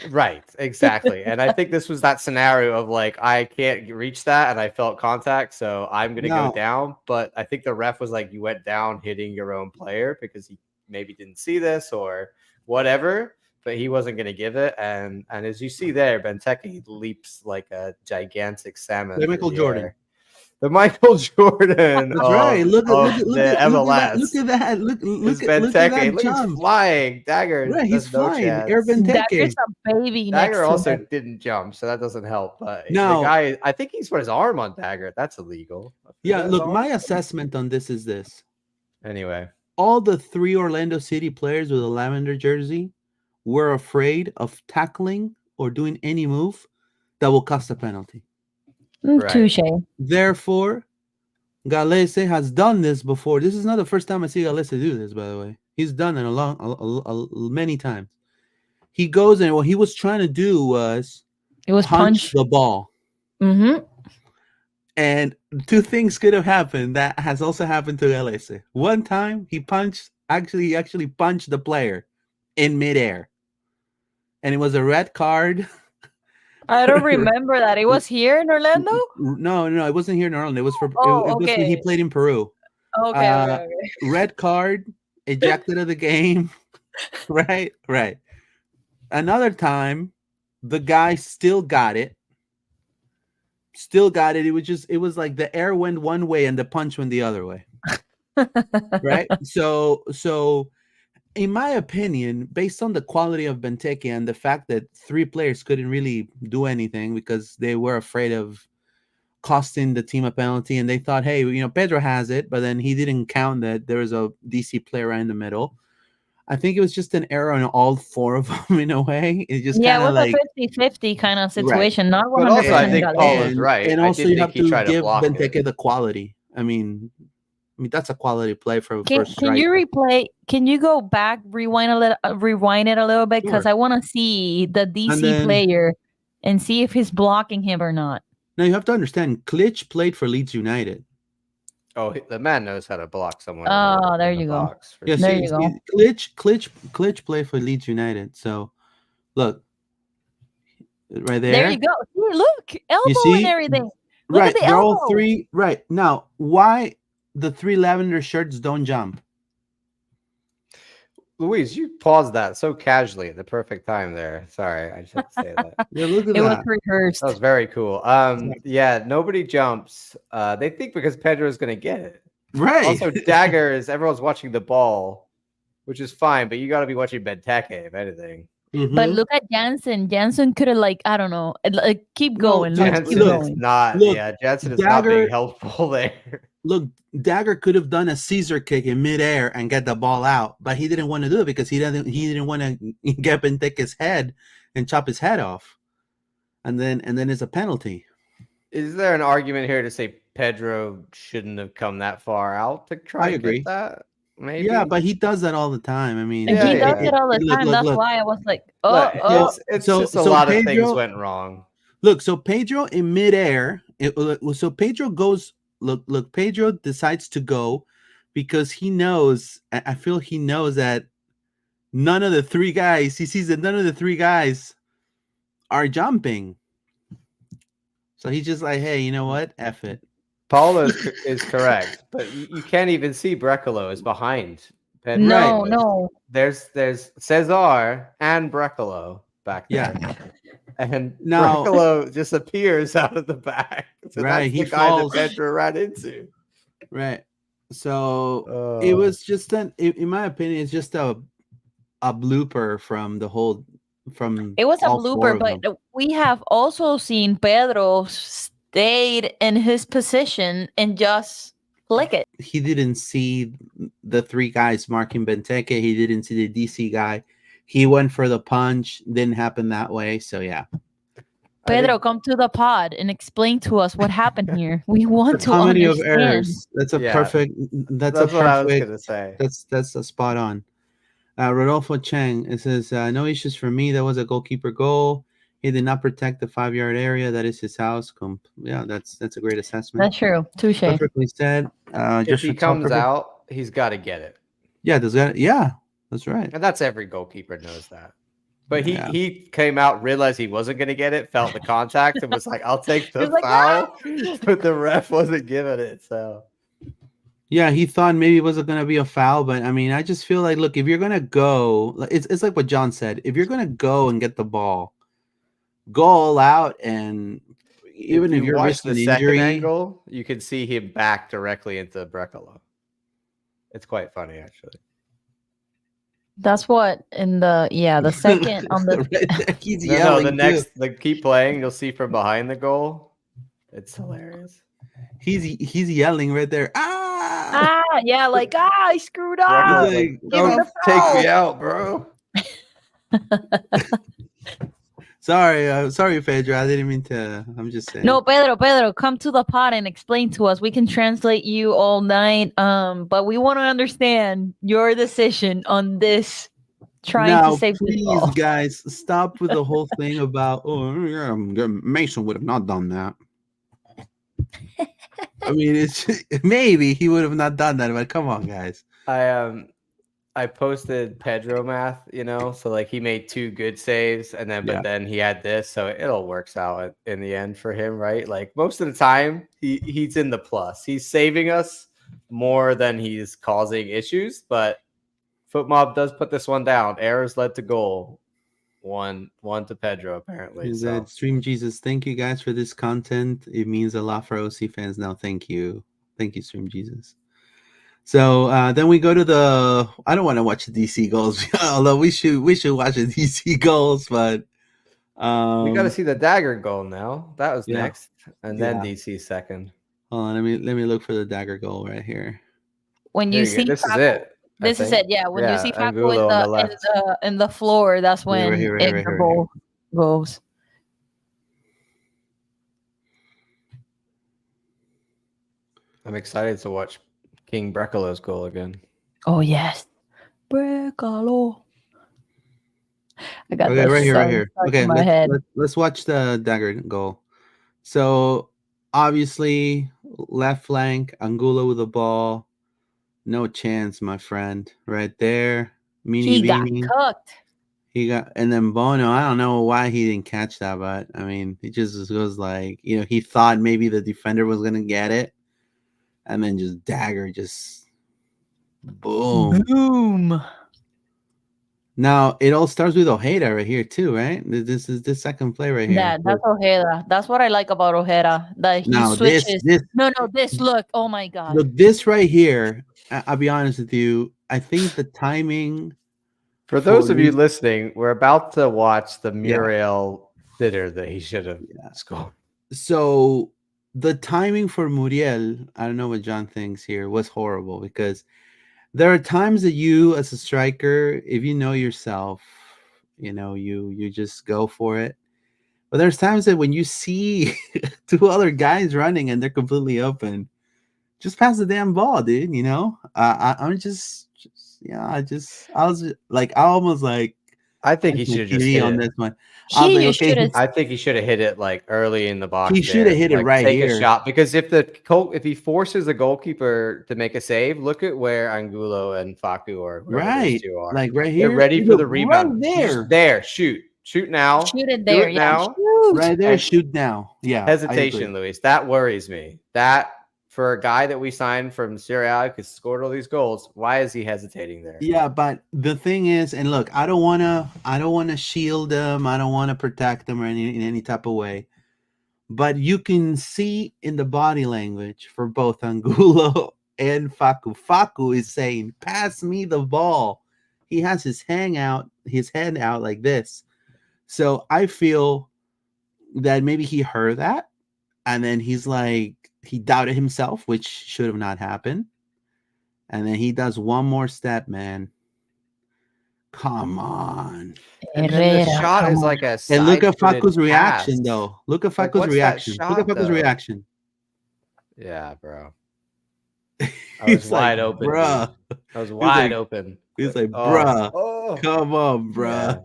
Right, exactly. And I think this was that scenario of like, I can't reach that and I felt contact, so I'm going to go down. But I think the ref was like, you went down hitting your own player because he maybe didn't see this or whatever, but he wasn't going to give it. And as you see there, Benteke leaps like a gigantic salmon. Michael Jordan. The Michael Jordan. That's right. Look at of the MLS. Look at that. Look It's at Benteke. that Look, he's jump. flying. Dagger. Right, he's There's no flying. chance. Air Benteke. Dagger's a baby next Dagger to also him. didn't jump, so that doesn't help. But No. the guy, I think he's put his arm on Dagger. That's illegal. Yeah, look, my assessment on this is this. Anyway, all the 3 Orlando City players with a lavender jersey were afraid of tackling or doing any move that will cost a penalty. Right. Touche. Therefore, Galese has done this before. This is not the first time I see Galese do this, by the way. He's done it many times. He goes and what he was trying to do was punch the ball. Mm-hmm. And 2 things could have happened that has also happened to Galese. One time he actually punched the player in midair. And it was a red card. I don't remember that. It was here in Orlando? No, it wasn't here in Orlando. It was it okay. was when he played in Peru. Okay. Red card, ejected of the game. Right. Another time, the guy still got it. It was like the air went one way and the punch went the other way. Right? So in my opinion, based on the quality of Benteke and the fact that 3 players couldn't really do anything because they were afraid of costing the team a penalty, and they thought, hey, Pedro has it, but then he didn't count that there was a DC player right in the middle. I think it was just an error on all 4 of them in a way. It just it was like a 50-50 kind of situation, not 100%. But also, I think Paul is right. And also, you have to give Benteke it. the quality. I mean, that's a quality play for first Can you replay? Can you go back, rewind it a little bit, because I want to see the DC player and see if he's blocking him or not. Now you have to understand, Klitsch played for Leeds United. Oh, the man knows how to block someone. Oh, there you go. Yeah, there you go. Klitsch played for Leeds United. So, look, right there. There you go. Look, elbow and everything. Look at the they're elbow. all 3. Right now, why the 3 lavender shirts don't jump? Luis, you paused that so casually at the perfect time there. Sorry, I just had to say that. Yeah, look at it that. was rehearsed. That was very cool. Yeah, nobody jumps. They think because Pedro is going to get it. Right. Also, daggers. Everyone's watching the ball, which is fine, but you got to be watching Benteke, if anything. Mm-hmm. But look at Jansen. Jansen could have, I don't know, keep going. Jansen is not. Jansen is not being helpful there. Look, Dagger could have done a Caesar kick in midair and get the ball out, but he didn't want to do it because he didn't want to get Benteke's head and chop his head off, and then it's a penalty. Is there an argument here to say Pedro shouldn't have come that far out to try to get that? Maybe. Yeah, but he does that all the time. I mean, he does it all the time. That's why I was like, it's just a lot of things went wrong. Look, so Pedro in midair. So Pedro goes. Look, Pedro decides to go because he knows. I feel he knows that none of the 3 guys. He sees that none of the 3 guys are jumping. So he's just like, hey, you know what? F it. Paulo is correct, but you can't even see Brecalo is behind Pedro. No. There's Cesar and Brecalo back there. Yeah. And now Brecalo just appears out of the back. So that's the guy that Pedro ran into. Right. So it was just in my opinion, it's just a blooper from the whole it was a blooper, but we have also seen Pedro stayed in his position and just flick it. He didn't see the 3 guys marking Benteke. He didn't see the DC guy. He went for the punch. Didn't happen that way. So yeah. Pedro, come to the pod and explain to us what happened here. We want to comedy understand. of errors. That's a perfect. That's what I was gonna say. That's a spot on. Rodolfo Chang. It says no issues for me. That was a goalkeeper goal. He did not protect the 5-yard area. That is his house. Yeah, that's a great assessment. That's true. Touche. Perfectly said. If he comes out, he's got to get it. Yeah, that's right. And that's every goalkeeper knows that. But he came out, realized he wasn't going to get it, felt the contact, and was like, I'll take the foul. But the ref wasn't giving it. So, yeah, he thought maybe it wasn't going to be a foul. But, I mean, I just feel like, look, if you're going to go, it's like what John said. If you're going to go and get the ball, go all out and, even if you you're watch risking the second injury, angle, you can see him back directly into Brecalo. It's quite funny, actually. That's what in the the second on the right there, he's No, yelling the too. next, like, keep playing. You'll see from behind the goal. It's hilarious. He's yelling right there. like I screwed up. Brecalo's like, like, Give me don't the take me throw. out, bro. Sorry, Pedro. I didn't mean to. I'm just saying. No, Pedro, come to the pod and explain to us. We can translate you all night. But we want to understand your decision on this. Trying to Now, save the please, ball. guys, stop with the whole thing about Mason would have not done that. I mean, it's maybe he would have not done that, but come on, guys. I posted Pedro math, so like he made 2 good saves, and then but then he had this, so it all works out in the end for him, right? Like most of the time, he's in the plus. He's saving us more than he's causing issues, but FootMob does put this one down. Errors led to goal. One to Pedro, apparently. Is So. that Stream Jesus? Thank you guys for this content. It means a lot for OC fans now. Thank you, Stream Jesus. So then we go to the. I don't want to watch the DC goals, although we should watch the DC goals, but We got to see the dagger goal now. That was yeah. next, and then DC second. Hold on, let me look for the dagger goal right here. When you see this Facu, is it. This is it. Yeah, when you see Facu Angulo on the left. in the floor, that's when right goal goes. I'm excited to watch King Brecalo's goal again. Oh yes, Brecalo. I got okay, that right here. Okay, in my head. Let's watch the dagger goal. So obviously, left flank, Angulo with the ball, no chance, my friend. Right there, He got cooked. And then Bono. I don't know why he didn't catch that, but I mean, it just was like he thought maybe the defender was gonna get it, and then just dagger, just boom. Now it all starts with Ojeda right here too, right? This is the second play right here. Yeah, that's Ojeda. That's what I like about Ojeda. That he switches. This look. Oh my god. Look, this right here. I'll be honest with you. I think the timing. For those of you listening, we're about to watch the Muriel sitter that he should have scored. So the timing for Muriel, I don't know what John thinks here, was horrible because there are times that you, as a striker, if you know yourself, you just go for it. But there's times that when you see 2 other guys running and they're completely open, just pass the damn ball, dude. I'm just I was like, I almost like. I think he should have just hit on it. This one. I think he should have hit it like early in the box. He should have hit it right take here. Take a shot, because if he forces the goalkeeper to make a save, look at where Angulo and Facu are. Right, like right here. They're ready for the rebound. Right there, shoot now. Shoot it there. Do it now. Shoot. Right there, shoot now. Yeah. Hesitation, Luis. That worries me. That. For a guy that we signed from Serie A who scored all these goals, why is he hesitating there? Yeah, but the thing is, and look, I don't wanna shield him. I don't want to protect him in any type of way. But you can see in the body language for both Angulo and Facu. Facu is saying, "Pass me the ball." He has his hand out like this. So I feel that maybe he heard that, and then he's like. He doubted himself, which should have not happened. And then he does one more step, man. Come on. And then the shot is like a and look at Facu's reaction, though. Look at Facu's reaction. Look at Facu's reaction. Yeah, bro. I was wide open. Bro. I was wide open. He's like, bruh, come on, bruh.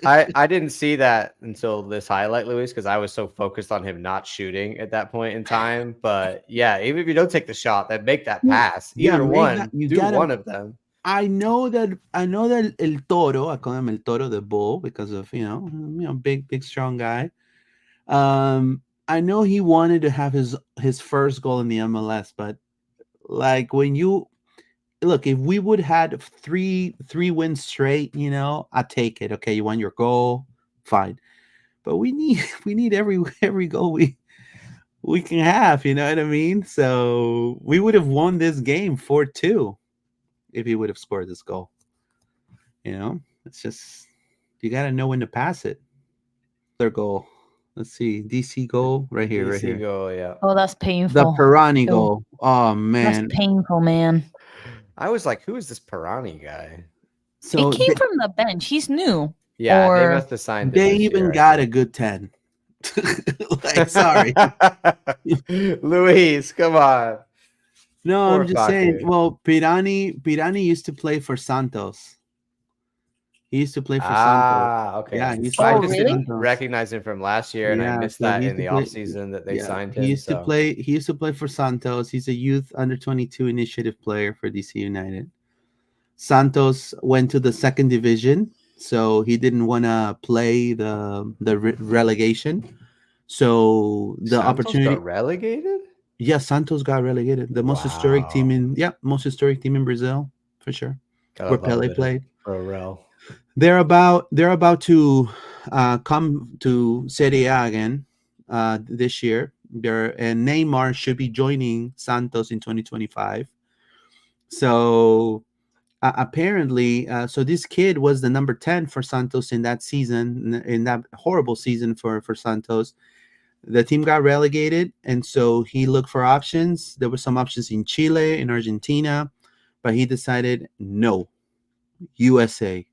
Yeah. I didn't see that until this highlight, Luis, because I was so focused on him not shooting at that point in time. But yeah, even if you don't take the shot, then make that pass. Either one, one of them. I know that El Toro, I call him El Toro, the bull, because of big strong guy. I know he wanted to have his first goal in the MLS, but like when you look, if we would had three wins straight, I'd take it. Okay, you won your goal, fine. But we need every goal we can have. You know what I mean? So we would have won this game 4-2 if he would have scored this goal. You know, it's just you got to know when to pass it. Their goal. Let's see, DC goal right here, right DC here. goal, yeah. Oh, that's The painful. Pirani Ew. goal. Oh That's man. painful, man. I was like, who is this Pirani guy? So He came from the bench. He's new. Yeah, they Or must have signed him they this even year, I got think. a good 10. Like, sorry. Luis, come on. No, Poor I'm just saying. fucker. Well, Pirani used to play for Santos. He used to play for Santos. Okay. Yeah, he used to I Oh, play just for really? didn't Santos. recognize him from last year, and I Yeah, missed so that he in used to the play. offseason that they Yeah, signed he him. used to So play. He used to play for Santos. He's a youth under 22 initiative player for DC United. Santos went to the second division, so he didn't want to play the relegation. So the Santos opportunity. got relegated? Yeah, Santos got relegated. The most historic team Wow. most historic team in Brazil for sure. Gotta Where love a Pele bit of played. pro rel. They're about to come to Serie A again this year. And Neymar should be joining Santos in 2025. So apparently, so this kid was the number 10 for Santos in that season, in that horrible season for Santos. The team got relegated, and so he looked for options. There were some options in Chile, in Argentina, but he decided no, USA.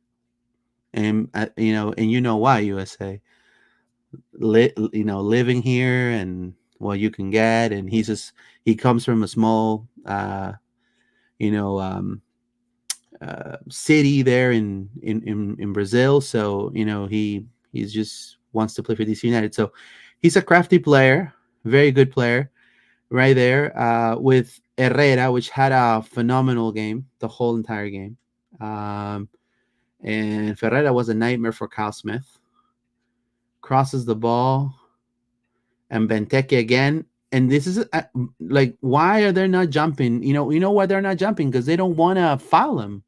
And why USA? Living here and what you can get, and he comes from a small, you know, city there in Brazil. So he's just wants to play for DC United. So he's a crafty player, very good player, right there with Herrera, which had a phenomenal game the whole entire game. And Ferreira was a nightmare for Kyle Smith. Crosses the ball, and Benteke again. And this is like, why are they not jumping? You know why they're not jumping? Because they don't want to foul him.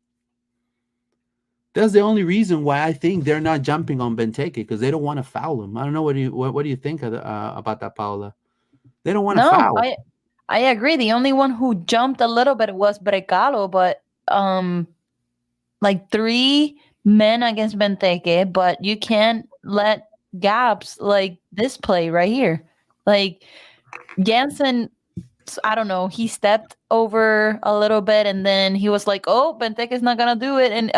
That's the only reason why I think they're not jumping on Benteke, because they don't want to foul him. I don't know what do you think about that, Paula? They don't want to No, foul. I agree. The only one who jumped a little bit was Brecalo, but like 3 men against Benteke, but you can't let gaps like this play right here. Like Jansen, I don't know, he stepped over a little bit and then he was like, "Oh, Benteke's not gonna do it and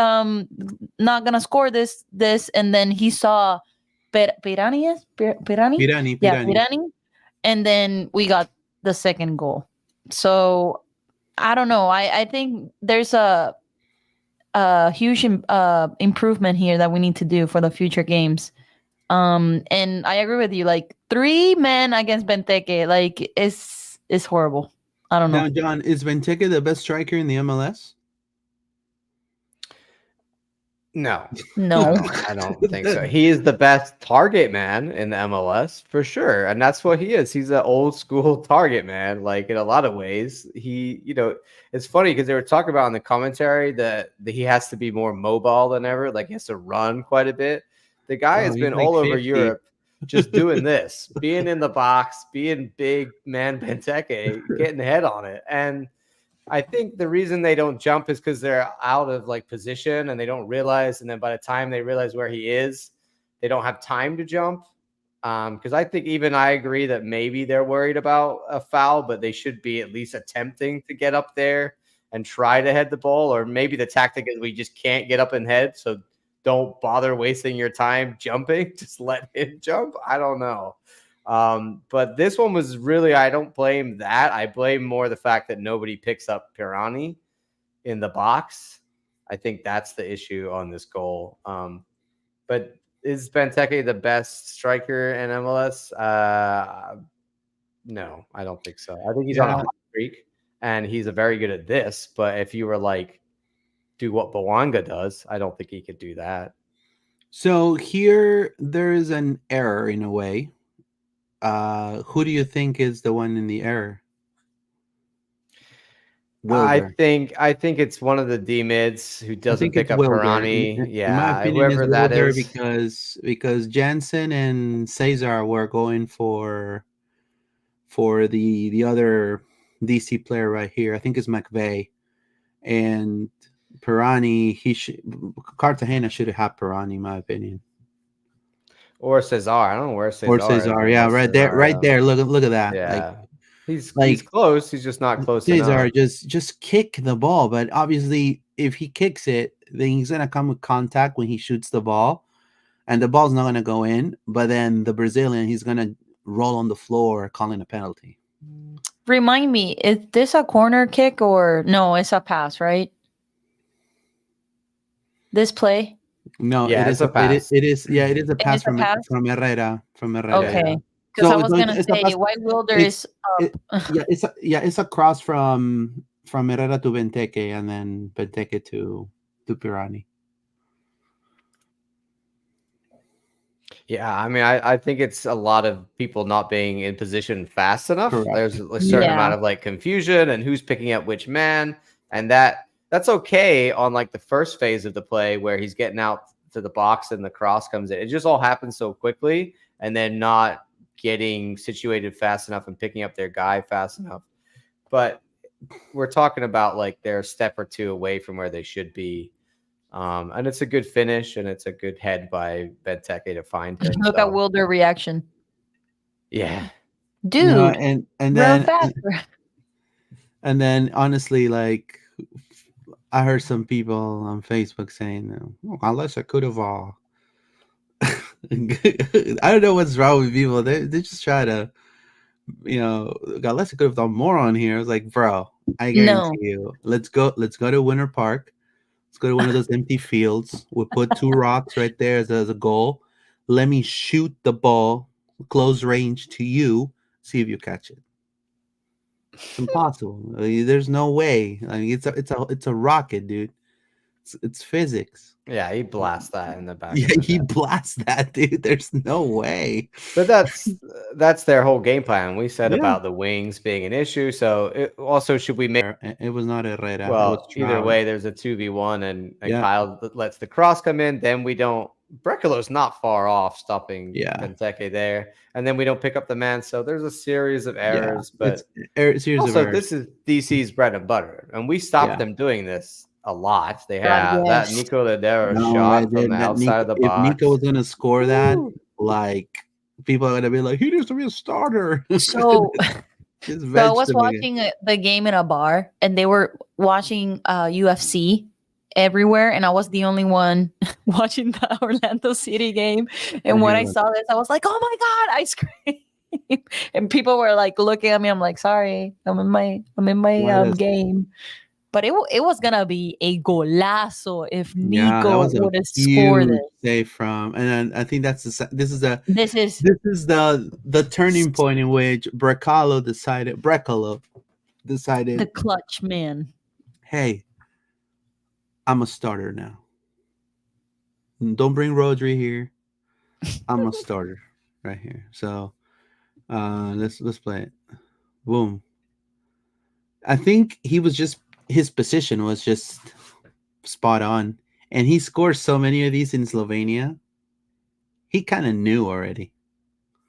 not gonna score this," and then he saw Pirani, Pirani, yeah, Pirani. Pirani, and then we got the second goal. So I don't know. I think there's a huge improvement here that we need to do for the future games. And I agree with you. Like 3 men against Benteke, like is horrible. I don't know. Now, John, is Benteke the best striker in the MLS? No, No. I don't think so. He is the best target man in the MLS for sure, and that's what he is. He's an old school target man. Like in a lot of ways, it's funny because they were talking about in the commentary that he has to be more mobile than ever. Like he has to run quite a bit. The guy has He's been like all over 50. Europe just doing this, being in the box, being big man Benteke, getting the head on it, and I think the reason they don't jump is because they're out of like position and they don't realize. And then by the time they realize where he is, they don't have time to jump. Because I think even I agree that maybe they're worried about a foul, but they should be at least attempting to get up there and try to head the ball. Or maybe the tactic is we just can't get up and head. So don't bother wasting your time jumping. Just let him jump. I don't know. But this one was really, I don't blame that. I blame more the fact that nobody picks up Pirani in the box. I think that's the issue on this goal. But is Benteke the best striker in MLS? No, I don't think so. I think he's on a hot streak and he's very good at this. But if you were like, do what Bawanga does, I don't think he could do that. So here there is an error in a way. Who do you think is the one in the error? Wilder. I think it's one of the D mids who doesn't pick up Wilder. Pirani. In my opinion, Whoever is that Wilder is. because Jansen and Cesar were going for for the other DC player right here. I think it's McVeigh. And Pirani, Cartagena should have had Pirani, in my opinion. Or Cesar. I don't know where Cesar Or is Cesar, in yeah, this right scenario. there. Look at that. Yeah. He's like close. He's just not close Cesar, enough. just kick the ball. But obviously, if he kicks it, then he's gonna come with contact when he shoots the ball, and the ball's not gonna go in. But then the Brazilian, he's gonna roll on the floor, calling a penalty. Remind me, is this a corner kick or no? It's a pass, right? This play. No, Yeah, it it's is a pass. it is yeah, it is a It pass is a pass? from Herrera. From Herrera. Okay, Yeah. because I So was gonna it's a say pass. White Wilder It's is up. it's a cross from Herrera to Benteke, and then Benteke to Pirani. Yeah, I mean, I think it's a lot of people not being in position fast enough. Correct. There's a certain Yeah. amount of like confusion and who's picking up which man, and that's okay on like the first phase of the play where he's getting out to the box and the cross comes in. It just all happens so quickly, and then not getting situated fast enough and picking up their guy fast enough. But we're talking about like they're a step or two away from where they should be. And it's a good finish, and it's a good head by Benteke to find him. Look at Wilder reaction, Yeah. dude. No, and run then faster. and then honestly, like I heard some people on Facebook saying, unless I could have I don't know what's wrong with people. They just try to, unless I could have done more on here. I was like, bro, I guarantee you. Let's go to Winter Park. Let's go to one of those empty fields. We'll put 2 rocks right there as a goal. Let me shoot the ball close range to you. See if you catch it. It's impossible. There's no way. I mean, it's a rocket, dude. It's physics. Yeah, he blasts that in the back. Yeah, he blasts that, dude. There's no way. But that's their whole game plan. We said about the wings being an issue. So also, should we make? It was not Herrera. Well, either way, there's a 2v1, and Kyle lets the cross come in. Then we don't. Brecalo's not far off stopping Benteke there, and then we don't pick up the man. So there's a series of errors. But also, this is DC's bread and butter, and we stopped them doing this a lot. They had that Nico Ladero shot from the outside of the box. If Nico was going to score that, like people are going to be like, he needs to be a starter. So I was watching the game in a bar, and they were watching UFC everywhere, and I was the only one watching the Orlando City game. And when I saw this, I was like, "Oh my god!" I screamed, and people were like looking at me. I'm like, "Sorry, I'm in my game." But it was gonna be a golazo if Nico would have scored it. Save from, and I think this is the turning point in which Brecalo decided the clutch man. Hey, I'm a starter now. Don't bring Rodri here. I'm a starter right here. So let's play it. Boom. I think his position was just spot on, and he scores so many of these in Slovenia. He kind of knew already.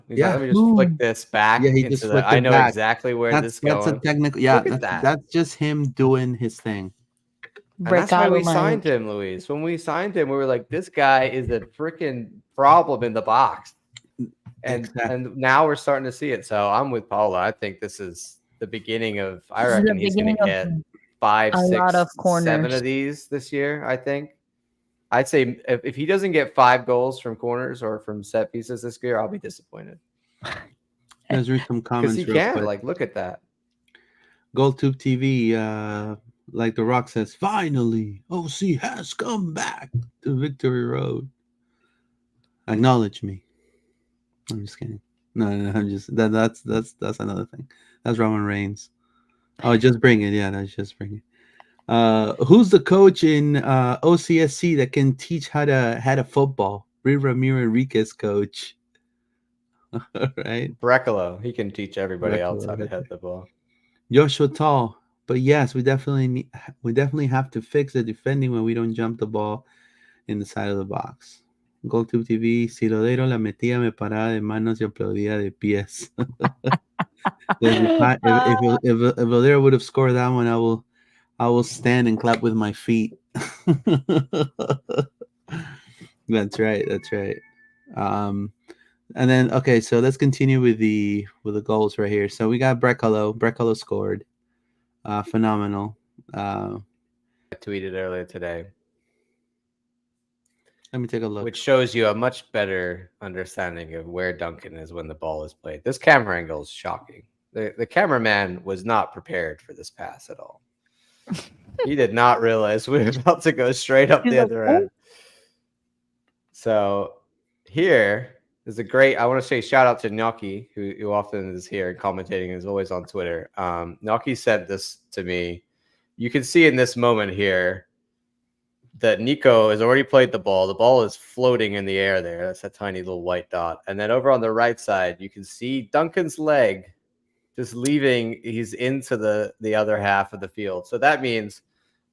Let me just flick this back. Yeah, he just flicked it I know back. Exactly where this is going. That's a technical. Yeah, that's just him doing his thing. And that's why we signed him, Luis. When we signed him, we were like, this guy is a freaking problem in the box. And now we're starting to see it. So I'm with Paula. I think this is the beginning of, I reckon he's going to get 5, 6, 7 of these this year, I think. I'd say if he doesn't get 5 goals from corners or from set pieces this year, I'll be disappointed. Let's read some comments. Because he can. Like, look at that. GoldTube TV, like The Rock says, finally, OC has come back to Victory Road. Acknowledge me. I'm just kidding. No, I'm just that's another thing. That's Roman Reigns. Oh, just bring it. Yeah, that's just bring it. Who's the coach in OCSC that can teach how to football? Ramiro Enriquez coach. All right. Brecalo. He can teach everybody else how to hit the ball. Joshua Tall. But yes, we definitely have to fix the defending when we don't jump the ball in the side of the box. GoldTube TV, si Lodero la metía, me paraba de manos y aplaudía de pies. If Valera would have scored that one, I will stand and clap with my feet. That's right. That's right. Um, and then okay, so let's continue with the goals right here. So we got Brecalo. Brecalo scored. Phenomenal. I tweeted earlier today, Let me take a look. which shows you a much better understanding of where Duncan is when the ball is played. This camera angle is shocking. The cameraman was not prepared for this pass at all. He did not realize we were about to go straight up He's the like, other "Oh." end. So here is a great. I want to say shout out to Gnocchi, who often is here and commentating and is always on Twitter. Gnocchi said this to me. You can see in this moment here that Nico has already played the ball. The ball is floating in the air there. That's a tiny little white dot. And then over on the right side, you can see Duncan's leg just leaving. He's into the other half of the field. So that means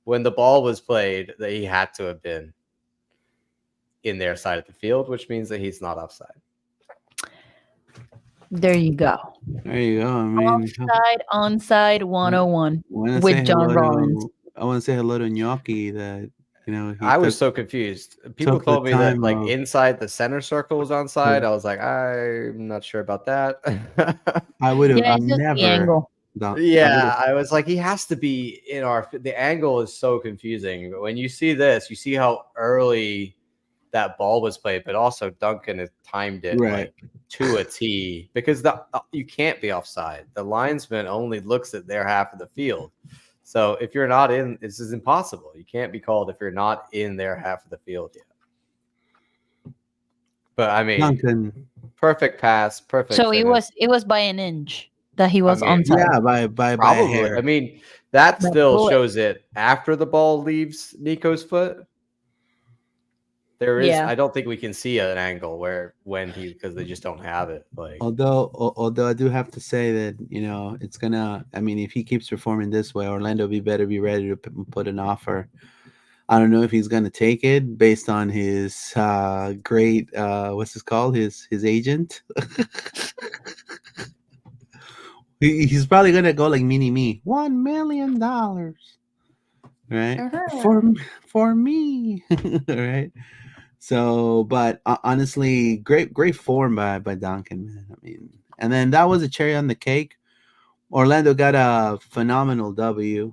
when the ball was played that he had to have been in their side of the field, which means that he's not offside. There you go. There you go. I mean, Offside, onside 101 wanna with say John hello Rollins. I want to say hello to Gnocchi. That he I was took- so confused. People took the told me that time like of- inside the center circle was onside. I was like, I'm not sure about that. I would have Yeah, it's just the never angle. done. Yeah, I was like, he has to be in the angle is so confusing. But when you see this, you see how early that ball was played, but also Duncan has timed it Right. like to a T because you can't be offside. The linesman only looks at their half of the field. So if you're not in, this is impossible. You can't be called if you're not in their half of the field yet. But I mean, Duncan. perfect pass, perfect. So finish. it was by an inch that he was mean, onside. Yeah, by a Probably. hair. I mean, that But still boy. shows it after the ball leaves Nico's foot. There is, Yeah. I don't think we can see an angle because they just don't have it. Like, Although I do have to say that it's gonna. I mean, if he keeps performing this way, Orlando better be ready to put an offer. I don't know if he's gonna take it based on his great what's this called, his agent. He's probably gonna go like mini me, $1 million, right? Uh-huh. For me, right? So, but honestly, great form by Duncan, man. I mean, and then that was a cherry on the cake. Orlando got a phenomenal W,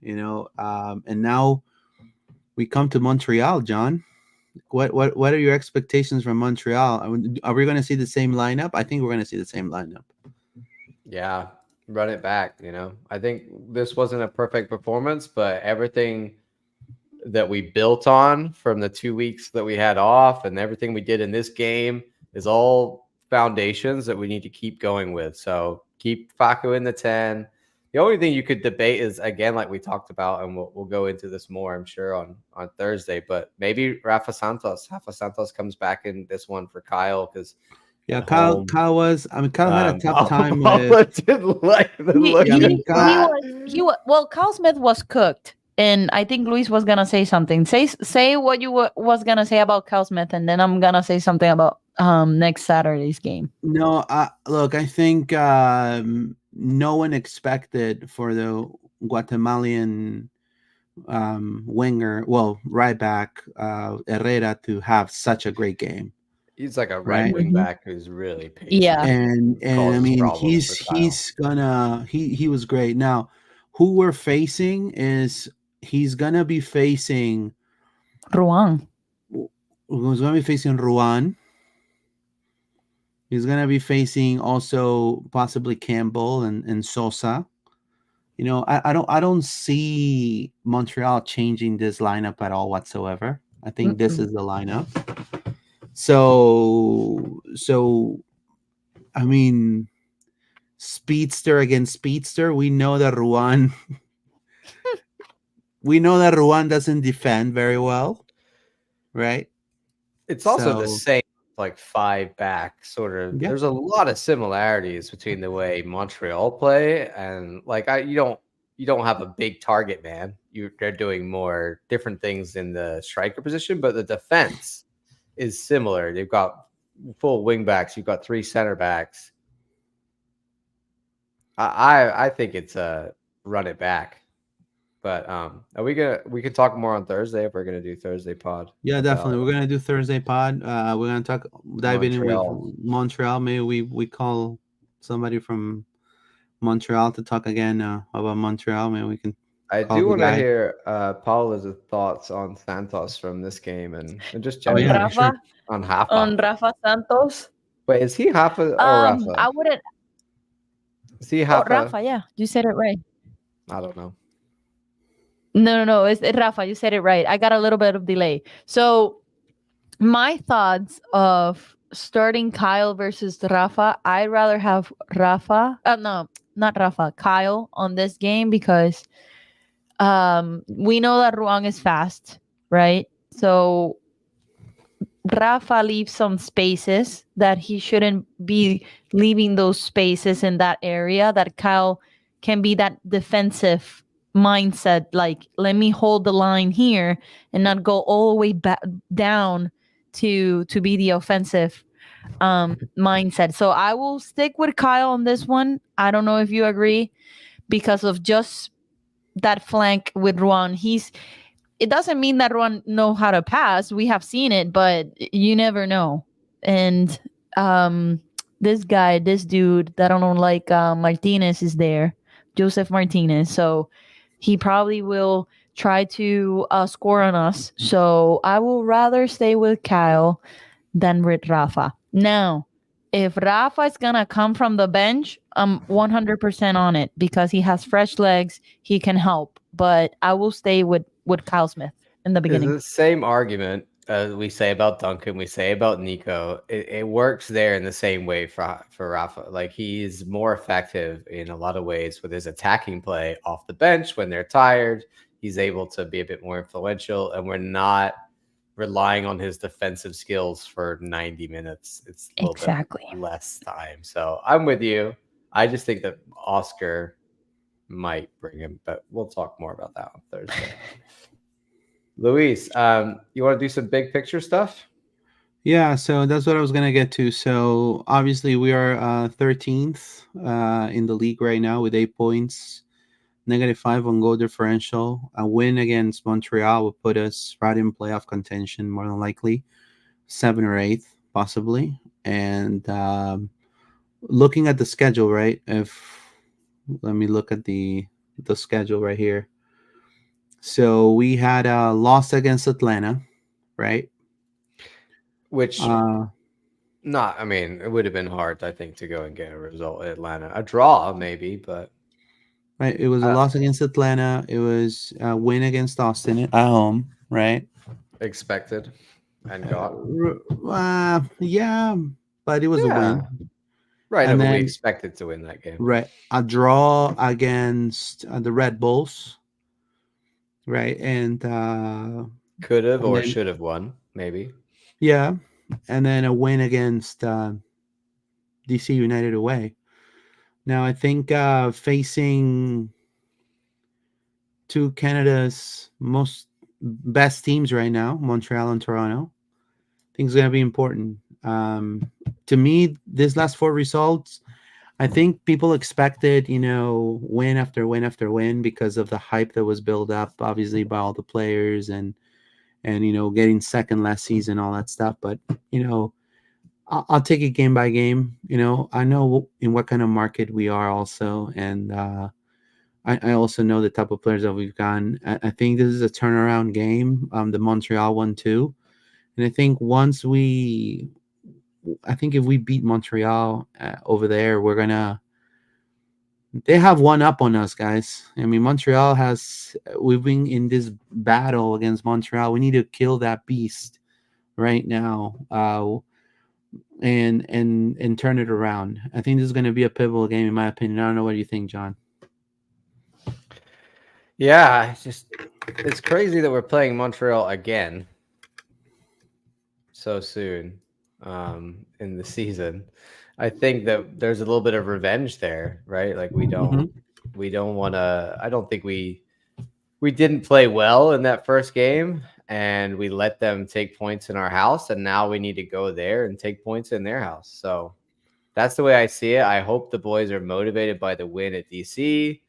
and now we come to Montreal, John. What are your expectations from Montreal? Are we going to see the same lineup? I think we're going to see the same lineup. yeah, run it back. I think this wasn't a perfect performance, but everything that we built on from the 2 weeks that we had off and everything we did in this game is all foundations that we need to keep going with. So keep Facu in the 10. The only thing you could debate is, again, like we talked about, and we'll go into this more, I'm sure, on Thursday, but maybe Rafa Santos comes back in this one for Kyle because yeah, Kyle had a tough time Paula with. didn't like the look. Well, Carl Smith was cooked, and I think Luis was gonna say something. Say what you was gonna say about Carl Smith, and then I'm gonna say something about next Saturday's game. No, look, I think no one expected for the Guatemalan winger, right back, Herrera, to have such a great game. He's like a Right? right wing back who's really patient. Yeah. And I Causes mean, problems for Kyle. he's gonna he was great. Now, who we're facing is he's gonna be facing Ruan. who's gonna be facing Ruan. He's gonna be facing also possibly Campbell and Sosa. I don't see Montreal changing this lineup at all whatsoever. I think this is the lineup. So I mean, speedster against speedster. We know that Ruan doesn't defend very well, right? It's also the So- same, like 5 back sort of. Yeah. There's a lot of similarities between the way Montreal play and like you don't have a big target man. They're doing more different things in the striker position, but the defense is similar. They've got full wing backs. You've got 3 center backs. I think it's run it back. But we could talk more on Thursday if we're gonna do Thursday pod Yeah, about definitely. We're gonna do Thursday pod. We're gonna dive in with Montreal. Montreal. Maybe we call somebody from Montreal to talk again about Montreal. Maybe we can I call do the want to guy. hear Paula's thoughts on Santos from this game and just Oh On yeah, generally Rafa, sure. on Rafa. on Rafa Santos. Wait, is he Rafa or Rafa? I wouldn't. Is he Oh, Rafa? Rafa, yeah, you said it right. I don't know. No. It's Rafa. You said it right. I got a little bit of delay. So my thoughts of starting Kyle versus Rafa. I'd rather have Rafa. No, not Rafa. Kyle on this game because we know that Ruang is fast, right? So Rafa leaves some spaces that he shouldn't be leaving those spaces in that area. That Kyle can be that defensive mindset, like let me hold the line here and not go all the way back down to be the offensive mindset. So I will stick with Kyle on this one. I don't know if you agree because of just that flank with Ruan. It doesn't mean that Ruan know how to pass. We have seen it, but you never know. And this guy, this dude that I don't like, Martinez is there, Joseph Martinez. So he probably will try to score on us. So I will rather stay with Kyle than with Rafa. Now, if Rafa is gonna come from the bench, I'm 100% on it because he has fresh legs. He can help, but I will stay with Kyle Smith in the It's beginning. the same argument we say about Duncan, we say about Nico. It works there in the same way for Rafa. Like he's more effective in a lot of ways with his attacking play off the bench when they're tired. He's able to be a bit more influential, and we're not relying on his defensive skills for 90 minutes. It's a little Exactly. bit less time. So I'm with you. I just think that Oscar might bring him, but we'll talk more about that on Thursday. Luis, you want to do some big picture stuff? Yeah, so that's what I was gonna get to. So obviously we are 13th in the league right now with 8 points, -5 on goal differential. A win against Montreal would put us right in playoff contention, more than likely, 7th or 8th possibly. And looking at the schedule, right? Let me look at the schedule right here. So we had a loss against Atlanta, right? Which Uh, not, I mean, it would have been hard, I think, to go and get a result at Atlanta. A draw, maybe, but right. It was a loss against Atlanta. It was a win against Austin at home, right? expected and got. Yeah, but it was a Yeah. win. Right, And no, but we then, expected to win that game. right, a draw against the Red Bulls, right? Could have And or then, should have won, maybe. yeah, and then a win against DC United away. Now, I think facing two Canada's most best teams right now, Montreal and Toronto, I think it's going to be important. To me, these last four results, I think people expected, win after win after win because of the hype that was built up, obviously by all the players and getting second last season, all that stuff. But I'll take it game by game. I know in what kind of market we are also, and I also know the type of players that we've gotten. I think this is a turnaround game. The Montreal one too, and I think if we beat Montreal over there, they have one up on us, guys. I mean, we've been in this battle against Montreal. We need to kill that beast right now, and turn it around. I think this is going to be a pivotal game, in my opinion. I don't know what you think, John. Yeah, it's crazy that we're playing Montreal again so soon in the season. I think that there's a little bit of revenge there, right? Like we don't want to. I don't think we didn't play well in that first game, and we let them take points in our house, and now we need to go there and take points in their house. So that's the way I see it. I hope the boys are motivated by the win at DC.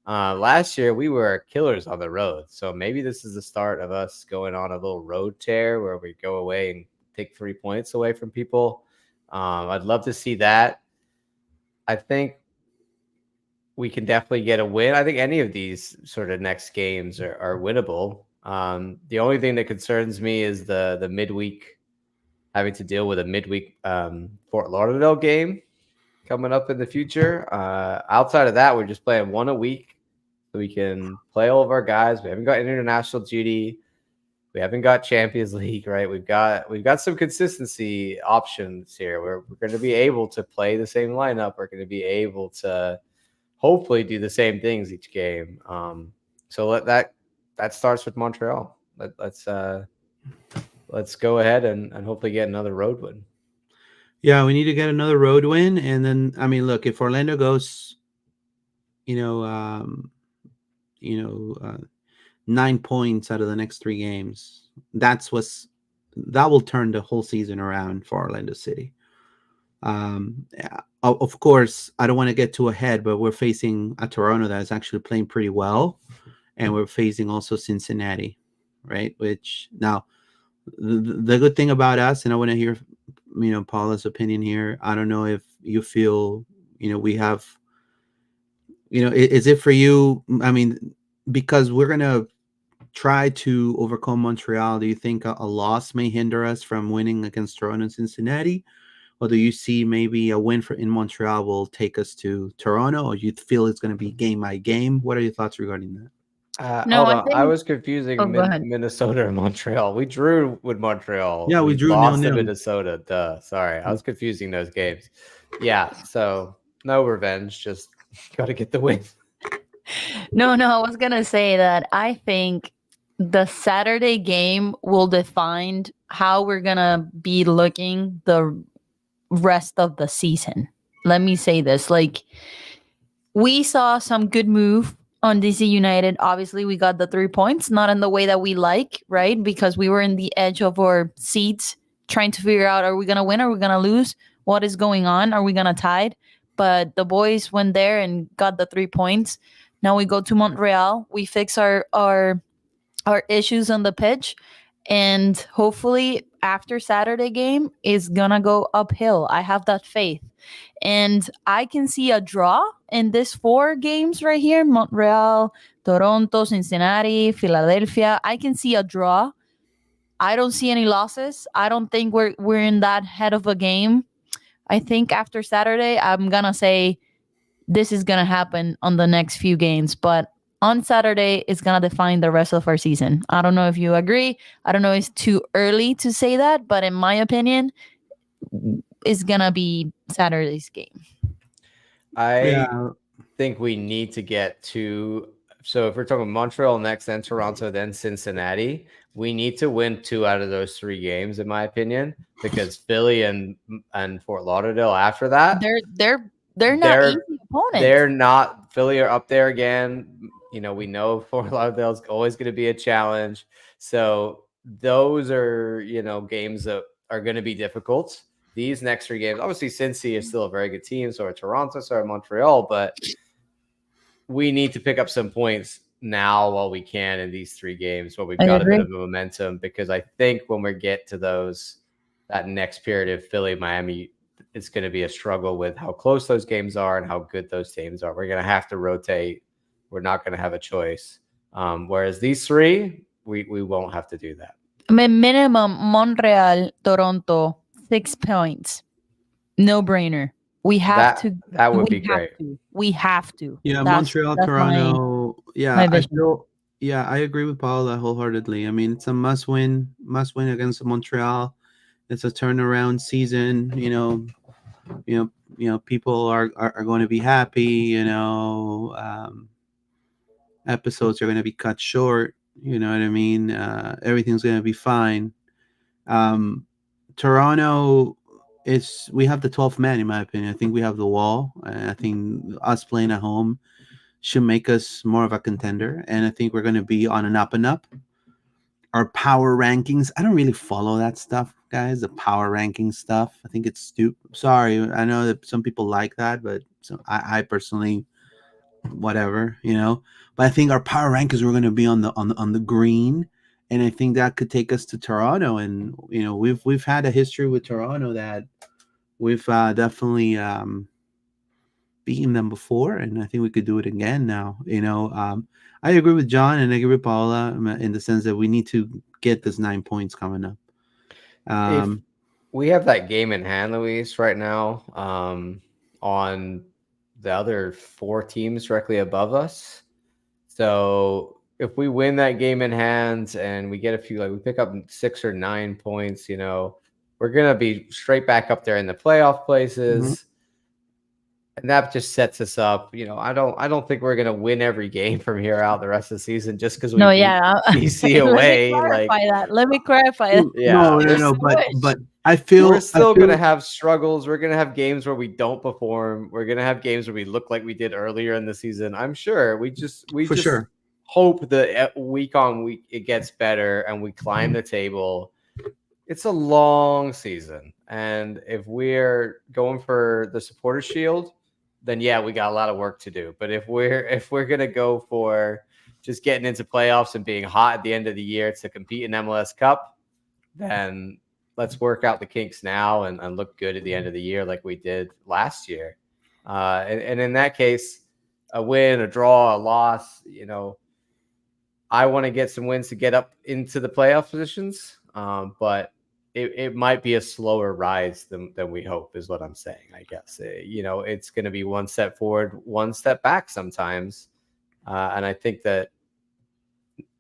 Last year we were killers on the road, so maybe this is the start of us going on a little road tear where we go away and take 3 points away from people. I'd love to see that. I think we can definitely get a win. I think any of these sort of next games are winnable. The only thing that concerns me is the midweek, having to deal with a midweek Fort Lauderdale game coming up in the future. Outside of that, we're just playing one a week, so we can play all of our guys. We haven't got international duty. We haven't got Champions League, right? We've got some consistency options here. We're going to be able to play the same lineup. We're going to be able to hopefully do the same things each game. So that starts with Montreal. Let's go ahead and hopefully get another road win. Yeah, we need to get another road win, and then I mean, look, if Orlando goes, 9 points out of the next 3 games, that will turn the whole season around for Orlando City. Yeah, of course, I don't want to get too ahead, but we're facing a Toronto that is actually playing pretty well, and we're facing also Cincinnati, right? Which now the good thing about us, and I want to hear Paula's opinion here. I don't know if you feel we have is it for you? I mean, because we're gonna try to overcome Montreal, do you think a loss may hinder us from winning against Toronto and Cincinnati? Or do you see maybe a win in Montreal will take us to Toronto, or you feel it's going to be game by game? What are your thoughts regarding that? No, Hold on. I was confusing go ahead. Minnesota and Montreal. We drew with Montreal. Yeah, we drew lost 0-0. to Minnesota. Duh. Sorry, I was confusing those games. Yeah, so no revenge. Just got to get the win. No, I was gonna say that I think the Saturday game will define how we're gonna be looking the rest of the season. Let me say this: like, we saw some good move on DC United. Obviously, we got the 3 points, not in the way that we like, right? Because we were in the edge of our seats trying to figure out, are we going to win? Are we going to lose? What is going on? Are we going to tie? But the boys went there and got the 3 points. Now we go to Montreal. We fix our issues on the pitch. And hopefully after Saturday game is going to go uphill. I have that faith. And I can see a draw in this 4 games right here: Montreal, Toronto, Cincinnati, Philadelphia. I can see a draw. I don't see any losses. I don't think we're in that head of a game. I think after Saturday, I'm going to say this is going to happen on the next few games. But on Saturday, it's going to define the rest of our season. I don't know if you agree. I don't know if it's too early to say that. But in my opinion, it's going to be Saturday's game. I think we need to get to, so if we're talking Montreal next, then Toronto, then Cincinnati, we need to win 2 out of those 3 games, in my opinion, because Philly and Fort Lauderdale after that, they're not easy opponents. They're not. Philly are up there again. We know Fort Lauderdale is always going to be a challenge. So those are, games that are going to be difficult. These next 3 games, obviously, Cincy is still a very good team. So are Toronto, so are Montreal. But we need to pick up some points now while we can in these 3 games, while we've got a bit of a momentum. Because I think when we get to that next period of Philly, Miami, it's going to be a struggle with how close those games are and how good those teams are. We're going to have to rotate. We're not going to have a choice. Whereas these 3, we won't have to do that. Minimum Montreal, Toronto, 6 points. No brainer. We have to. That would be great. We have to. Yeah, Montreal, Toronto. I agree with Paula wholeheartedly. I mean, it's a must win against Montreal. It's a turnaround season. People are going to be happy. Episodes are going to be cut short. You know what I mean? Everything's going to be fine. Toronto we have the 12th man, in my opinion. I think we have the wall. I think us playing at home should make us more of a contender. And I think we're going to be on an up and up. Our power rankings, I don't really follow that stuff, guys, the power ranking stuff. I think it's stupid. Sorry, I know that some people like that, but I personally, whatever, But I think our power rankings were going to be on the green, and I think that could take us to Toronto. And we've had a history with Toronto that we've definitely beaten them before, and I think we could do it again now. I agree with John and I agree with Paula in the sense that we need to get this 9 points coming up. If we have that game in hand, Luis, right now, on the other 4 teams directly above us. So if we win that game in hand and we get a few, like we pick up 6 or 9 points, we're gonna be straight back up there in the playoff places. And that just sets us up. I don't think we're gonna win every game from here out the rest of the season just because we beat BC away. Let me clarify that. Yeah, no. But I feel we're still gonna have struggles. We're gonna have games where we don't perform. We're gonna have games where we look like we did earlier in the season. I'm sure. We just hope that week on week it gets better and we climb the table. It's a long season, and if we're going for the supporter shield, then yeah, we got a lot of work to do. But if we're gonna go for just getting into playoffs and being hot at the end of the year to compete in MLS Cup, then let's work out the kinks now and look good at the end of the year like we did last year. And in that case, a win, a draw, a loss, I want to get some wins to get up into the playoff positions. But it might be a slower rise than we hope, is what I'm saying, I guess. It's going to be one step forward, one step back sometimes. And I think that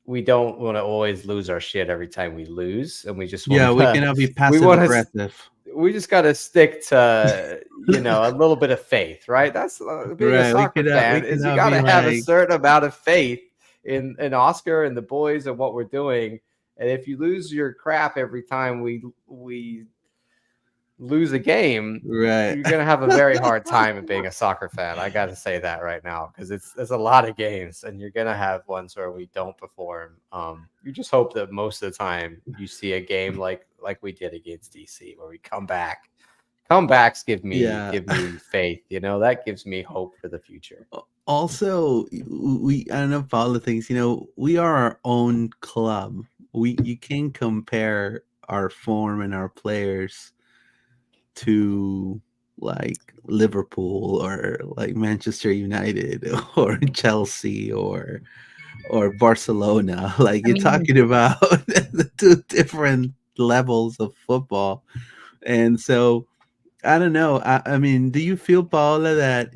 we don't want to always lose our shit every time we lose. And we just we cannot be passive aggressive. We just got to stick to, a little bit of faith, right? That's being a soccer fan is you got to have a certain amount of faith in Oscar and the boys and what we're doing. And if you lose your crap every time we lose a game, right, you're gonna have a very hard time at being a soccer fan. I got to say that right now, because there's a lot of games, and you're gonna have ones where we don't perform. You just hope that most of the time you see a game like we did against DC, where we come back. Comebacks give me faith. That gives me hope for the future. Also, I don't know if all the things, we are our own club. You can't compare our form and our players to like Liverpool or like Manchester United or Chelsea or Barcelona. Like you're talking about the 2 different levels of football. And so I don't know. I mean, do you feel, Paula, that,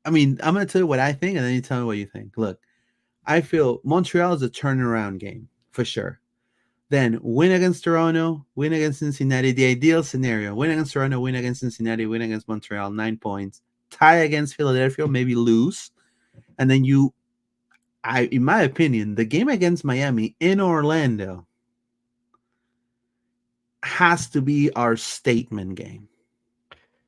I'm going to tell you what I think, and then you tell me what you think. Look, I feel Montreal is a turnaround game for sure. Then win against Toronto, win against Cincinnati. The ideal scenario: win against Toronto, win against Cincinnati, win against Montreal, 9 points. Tie against Philadelphia, maybe lose, and then in my opinion, the game against Miami in Orlando has to be our statement game.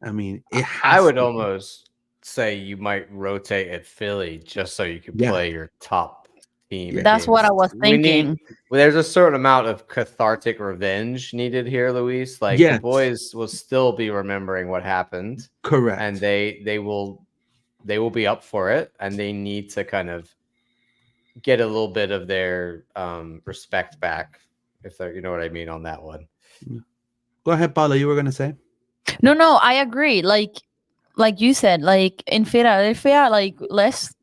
I mean, I would almost say you might rotate at Philly just so you can play your top team. That's what I was thinking. There's a certain amount of cathartic revenge needed here, Luis. Like the boys will still be remembering what happened. Correct. And they will be up for it, and they need to kind of get a little bit of their respect back, if they're, you know what I mean on that one. Go ahead, Paula. You were gonna say? No, I agree. Like you said, like in Philadelphia, like let's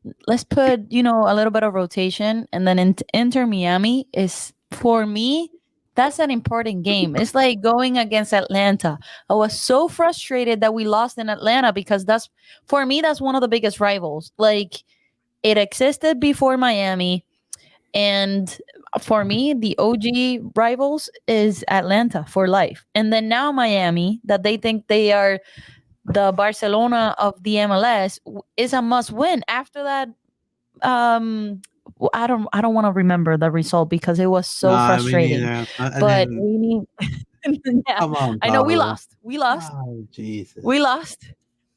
put a little bit of rotation, and then Inter Miami is, for me, that's an important game. It's like going against Atlanta. I was so frustrated that we lost in Atlanta, because that's, for me, that's one of the biggest rivals. Like it existed before Miami, and for me, the OG rivals is Atlanta for life. And then now Miami, that they think they are the Barcelona of the MLS, is a must win. After that, I don't want to remember the result because it was so frustrating. But we need. Come on, I know we lost. Oh, Jesus. We lost.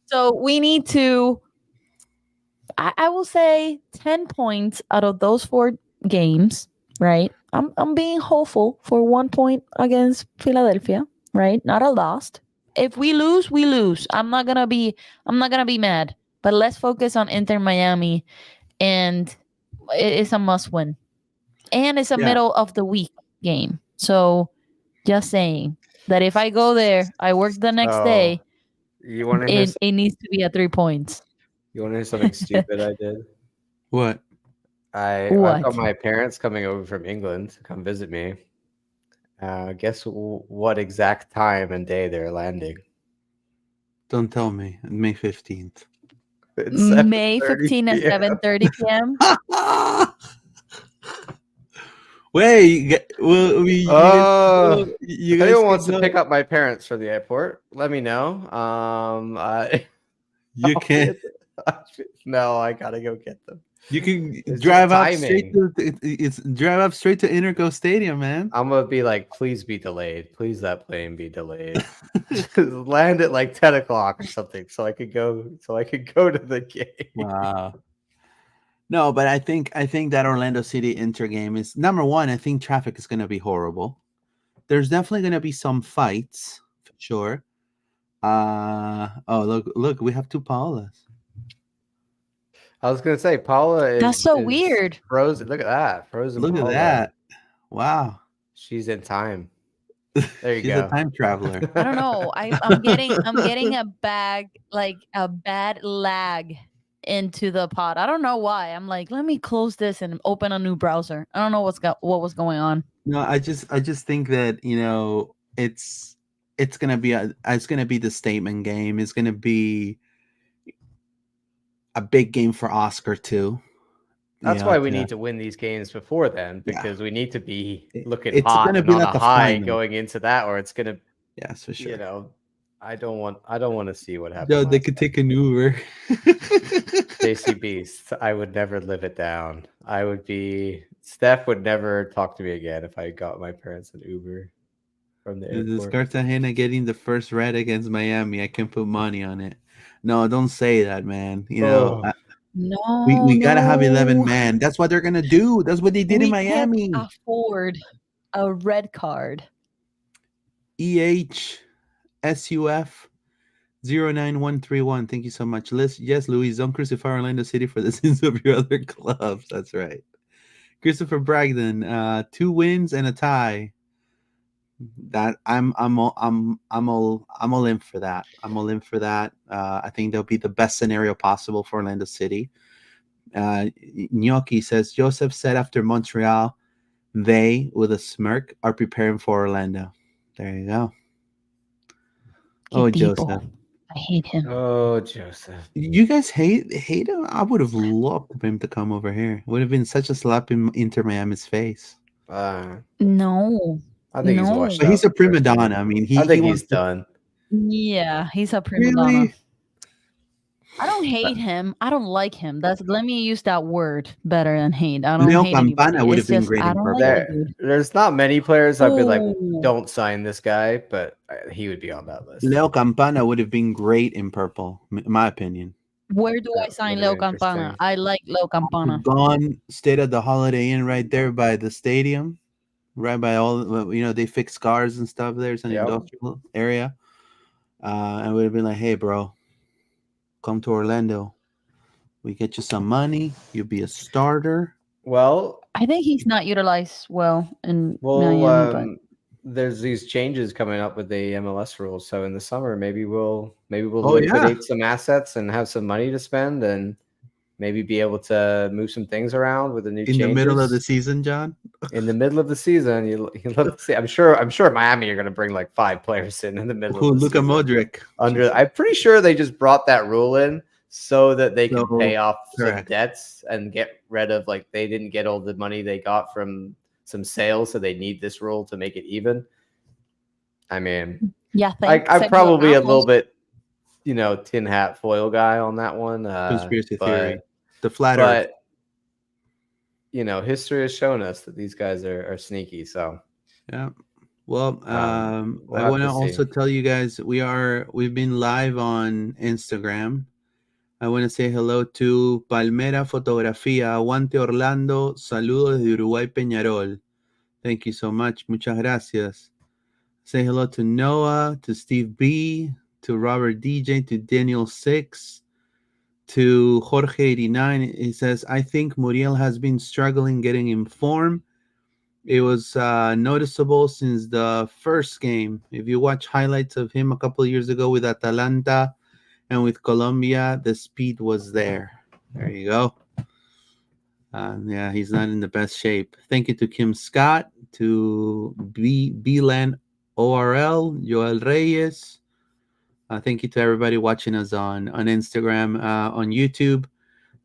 So we need to. I will say 10 points out of those 4 games, right? I'm being hopeful for 1 point against Philadelphia, right? Not a loss. If we lose, we lose. I'm not gonna be mad. But let's focus on Inter Miami, and it's a must win. And it's a Yeah. middle of the week game. So just saying that if I go there, I work the next day, You want to hear? it needs to be at 3 points. You want to hear something stupid I did? What? I've What? got my parents coming over from England to come visit me. Guess what exact time and day they're landing? Don't tell me. May 15th. It's May 7:30 15 at p.m. 7:30 p.m. Wait, Oh, you if guys anyone could wants to go- pick up my parents for the airport, let me know. You can No, I gotta go get them. you can It's drive just up straight timing. to it's drive up straight to Interco Stadium, man. I'm gonna be like, please be delayed. Please that plane be delayed. Just land at like 10 o'clock or something, so I could go to the game. Wow. No, but I think that Orlando City Inter game is number one. I think traffic is going to be horrible. There's definitely going to be some fights for sure. Oh look, we have two Paulas. I was gonna say Paula is That's so is weird. frozen. Look at that. Frozen Look at Paula. that. Wow. She's in time. There you She's go. a time traveler. I don't know. I'm getting a bad lag into the pod. I don't know why. I'm like, let me close this and open a new browser. I don't know what was going on. No, I just think that it's gonna be the statement game. It's gonna be a big game for Oscar too. That's why we need to win these games before then, because we need to be looking It's hot gonna and be on like a a high final. going into that, or it's gonna, Yes, for sure. I don't want to see what happens. No, they could take an Uber. JC Beast, I would never live it down. Steph would never talk to me again if I got my parents an Uber from the This is airport. Cartagena getting the first red against Miami. I can put money on it. No, don't say that, man. No, we gotta have 11 man. That's what they're gonna do. That's what they did in Miami. Can't afford a red card. EHSUF 09131. Thank you so much. Yes, Luis, don't crucify Orlando City for the sins of your other clubs. That's right. Christopher Bragdon, 2 wins and a tie. That I'm all in for that. I'm all in for that. I think that'll be the best scenario possible for Orlando City. Gnocchi says Joseph said after Montreal, they with a smirk are preparing for Orlando. There you go. Joseph. I hate him. Oh, Joseph. You guys hate him? I would have loved him to come over here. Would have been such a slap in Inter Miami's face. No. I think he's washed But up. he's a prima donna. I mean, I think he's done. Yeah, he's a prima donna. I don't hate him. I don't like him. Let me use that word better than hate. I don't Leo hate Campana anybody. would It's have been just great I in don't purple. like the dude. There's not many players I'd be like, Ooh. don't sign this guy, but he would be on that list. Leo Campana would have been great in purple, in my opinion. Where do I sign Leo Campana? I like Leo Campana. Gone, stayed at the Holiday Inn right there by the stadium, right by all, they fix cars and stuff there. It's an industrial area. I would have been like, hey, bro, come to Orlando. We get you some money. You'll be a starter. Well, I think he's not utilized well in Miami, but there's these changes coming up with the MLS rules. So in the summer, maybe we'll liquidate some assets and have some money to spend, and maybe be able to move some things around with the new changes. In the middle of the season, John. In the middle of the season, you love to see. I'm sure Miami are going to bring like 5 players in the middle. Of the Luka season. Modric. I'm pretty sure they just brought that rule in so that they could pay off some debts and get rid of, like, they didn't get all the money they got from some sales, so they need this rule to make it even. I mean, yeah, I'm probably a little bit, tin hat foil guy on that one. Conspiracy theory, the flat earth. But history has shown us that these guys are sneaky. So yeah. Well, I we'll want to also tell you guys we've been live on Instagram. I want to say hello to Palmera Fotografía, Aguante Orlando, saludos de Uruguay Peñarol. Thank you so much. Muchas gracias. Say hello to Noah, to Steve B, to Robert DJ, to Daniel 6, to Jorge 89. He says, I think Muriel has been struggling getting in form. It was noticeable since the first game. If you watch highlights of him a couple of years ago with Atalanta and with Colombia, the speed was there. There you go. Yeah, he's not in the best shape. Thank you to Kim Scott, to Belan ORL, Joel Reyes. Thank you to everybody watching us on Instagram, on YouTube.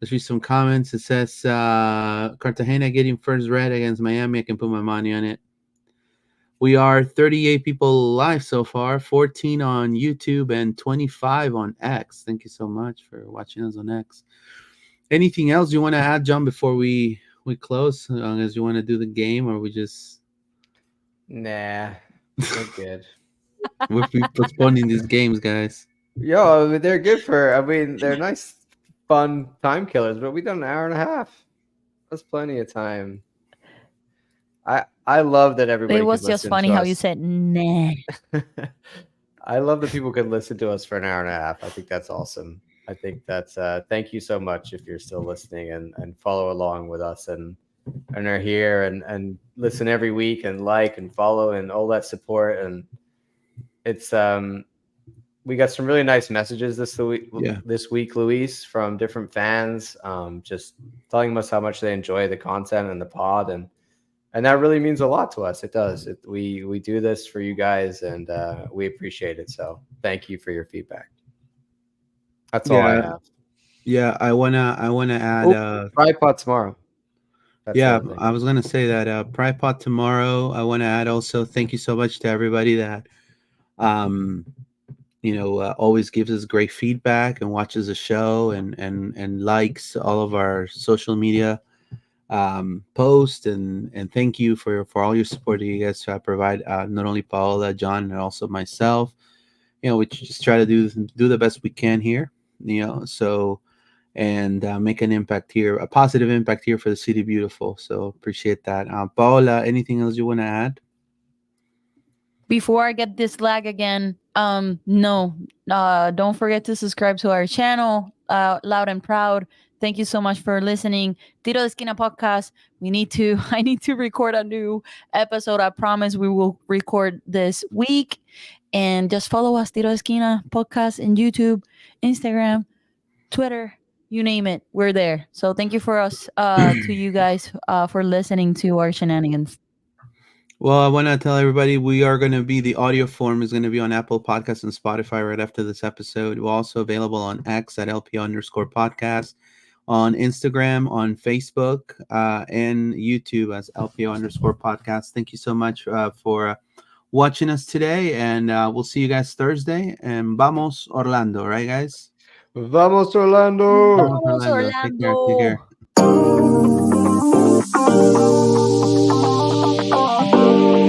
Let's read some comments. It says Cartagena getting first red against Miami. I can put my money on it. We are 38 people live so far, 14 on YouTube and 25 on X. Thank you so much for watching us on X. Anything else you want to add, John, before we close? As long as you want to do the game, or we just Nah, we're good. we're postponing these games, guys. Yo, I mean, they're good for. I mean, they're nice, fun time killers. But we done an hour and a half. That's plenty of time. I love that everybody. It was could just listen funny to how us. you said nah. I love that people could listen to us for an hour and a half. I think that's awesome. I think that's thank you so much if you're still listening and follow along with us and are here and listen every week and like and follow and all that support. And it's we got some really nice messages this week, Luis, from different fans, just telling us how much they enjoy the content and the pod, and that really means a lot to us. It does. We do this for you guys, and we appreciate it. So thank you for your feedback. That's all I have. Yeah, I wanna add Pride Pot tomorrow. That's I was gonna say that Pride Pot tomorrow. I want to add also thank you so much to everybody that always gives us great feedback and watches the show and likes all of our social media post, and thank you for all your support that you guys provide, not only Paola, John, and also myself. We just try to do the best we can here, so and make an impact here, a positive impact here for the City Beautiful. So appreciate that. Paola, anything else you want to add before I get this lag again? No, don't forget to subscribe to our channel, Loud and Proud. Thank you so much for listening. Tiro de Esquina podcast. I need to record a new episode. I promise we will record this week. And just follow us, Tiro de Esquina podcast, in YouTube, Instagram, Twitter, you name it. We're there. So thank you to you guys for listening to our shenanigans. Well, I want to tell everybody the audio form is going to be on Apple Podcasts and Spotify right after this episode. We're also available on X at LPO_podcast, on Instagram, on Facebook, and YouTube as LPO_podcast. Thank you so much for watching us today, and we'll see you guys Thursday. And vamos Orlando, right, guys? Vamos Orlando. Vamos Orlando. Take care.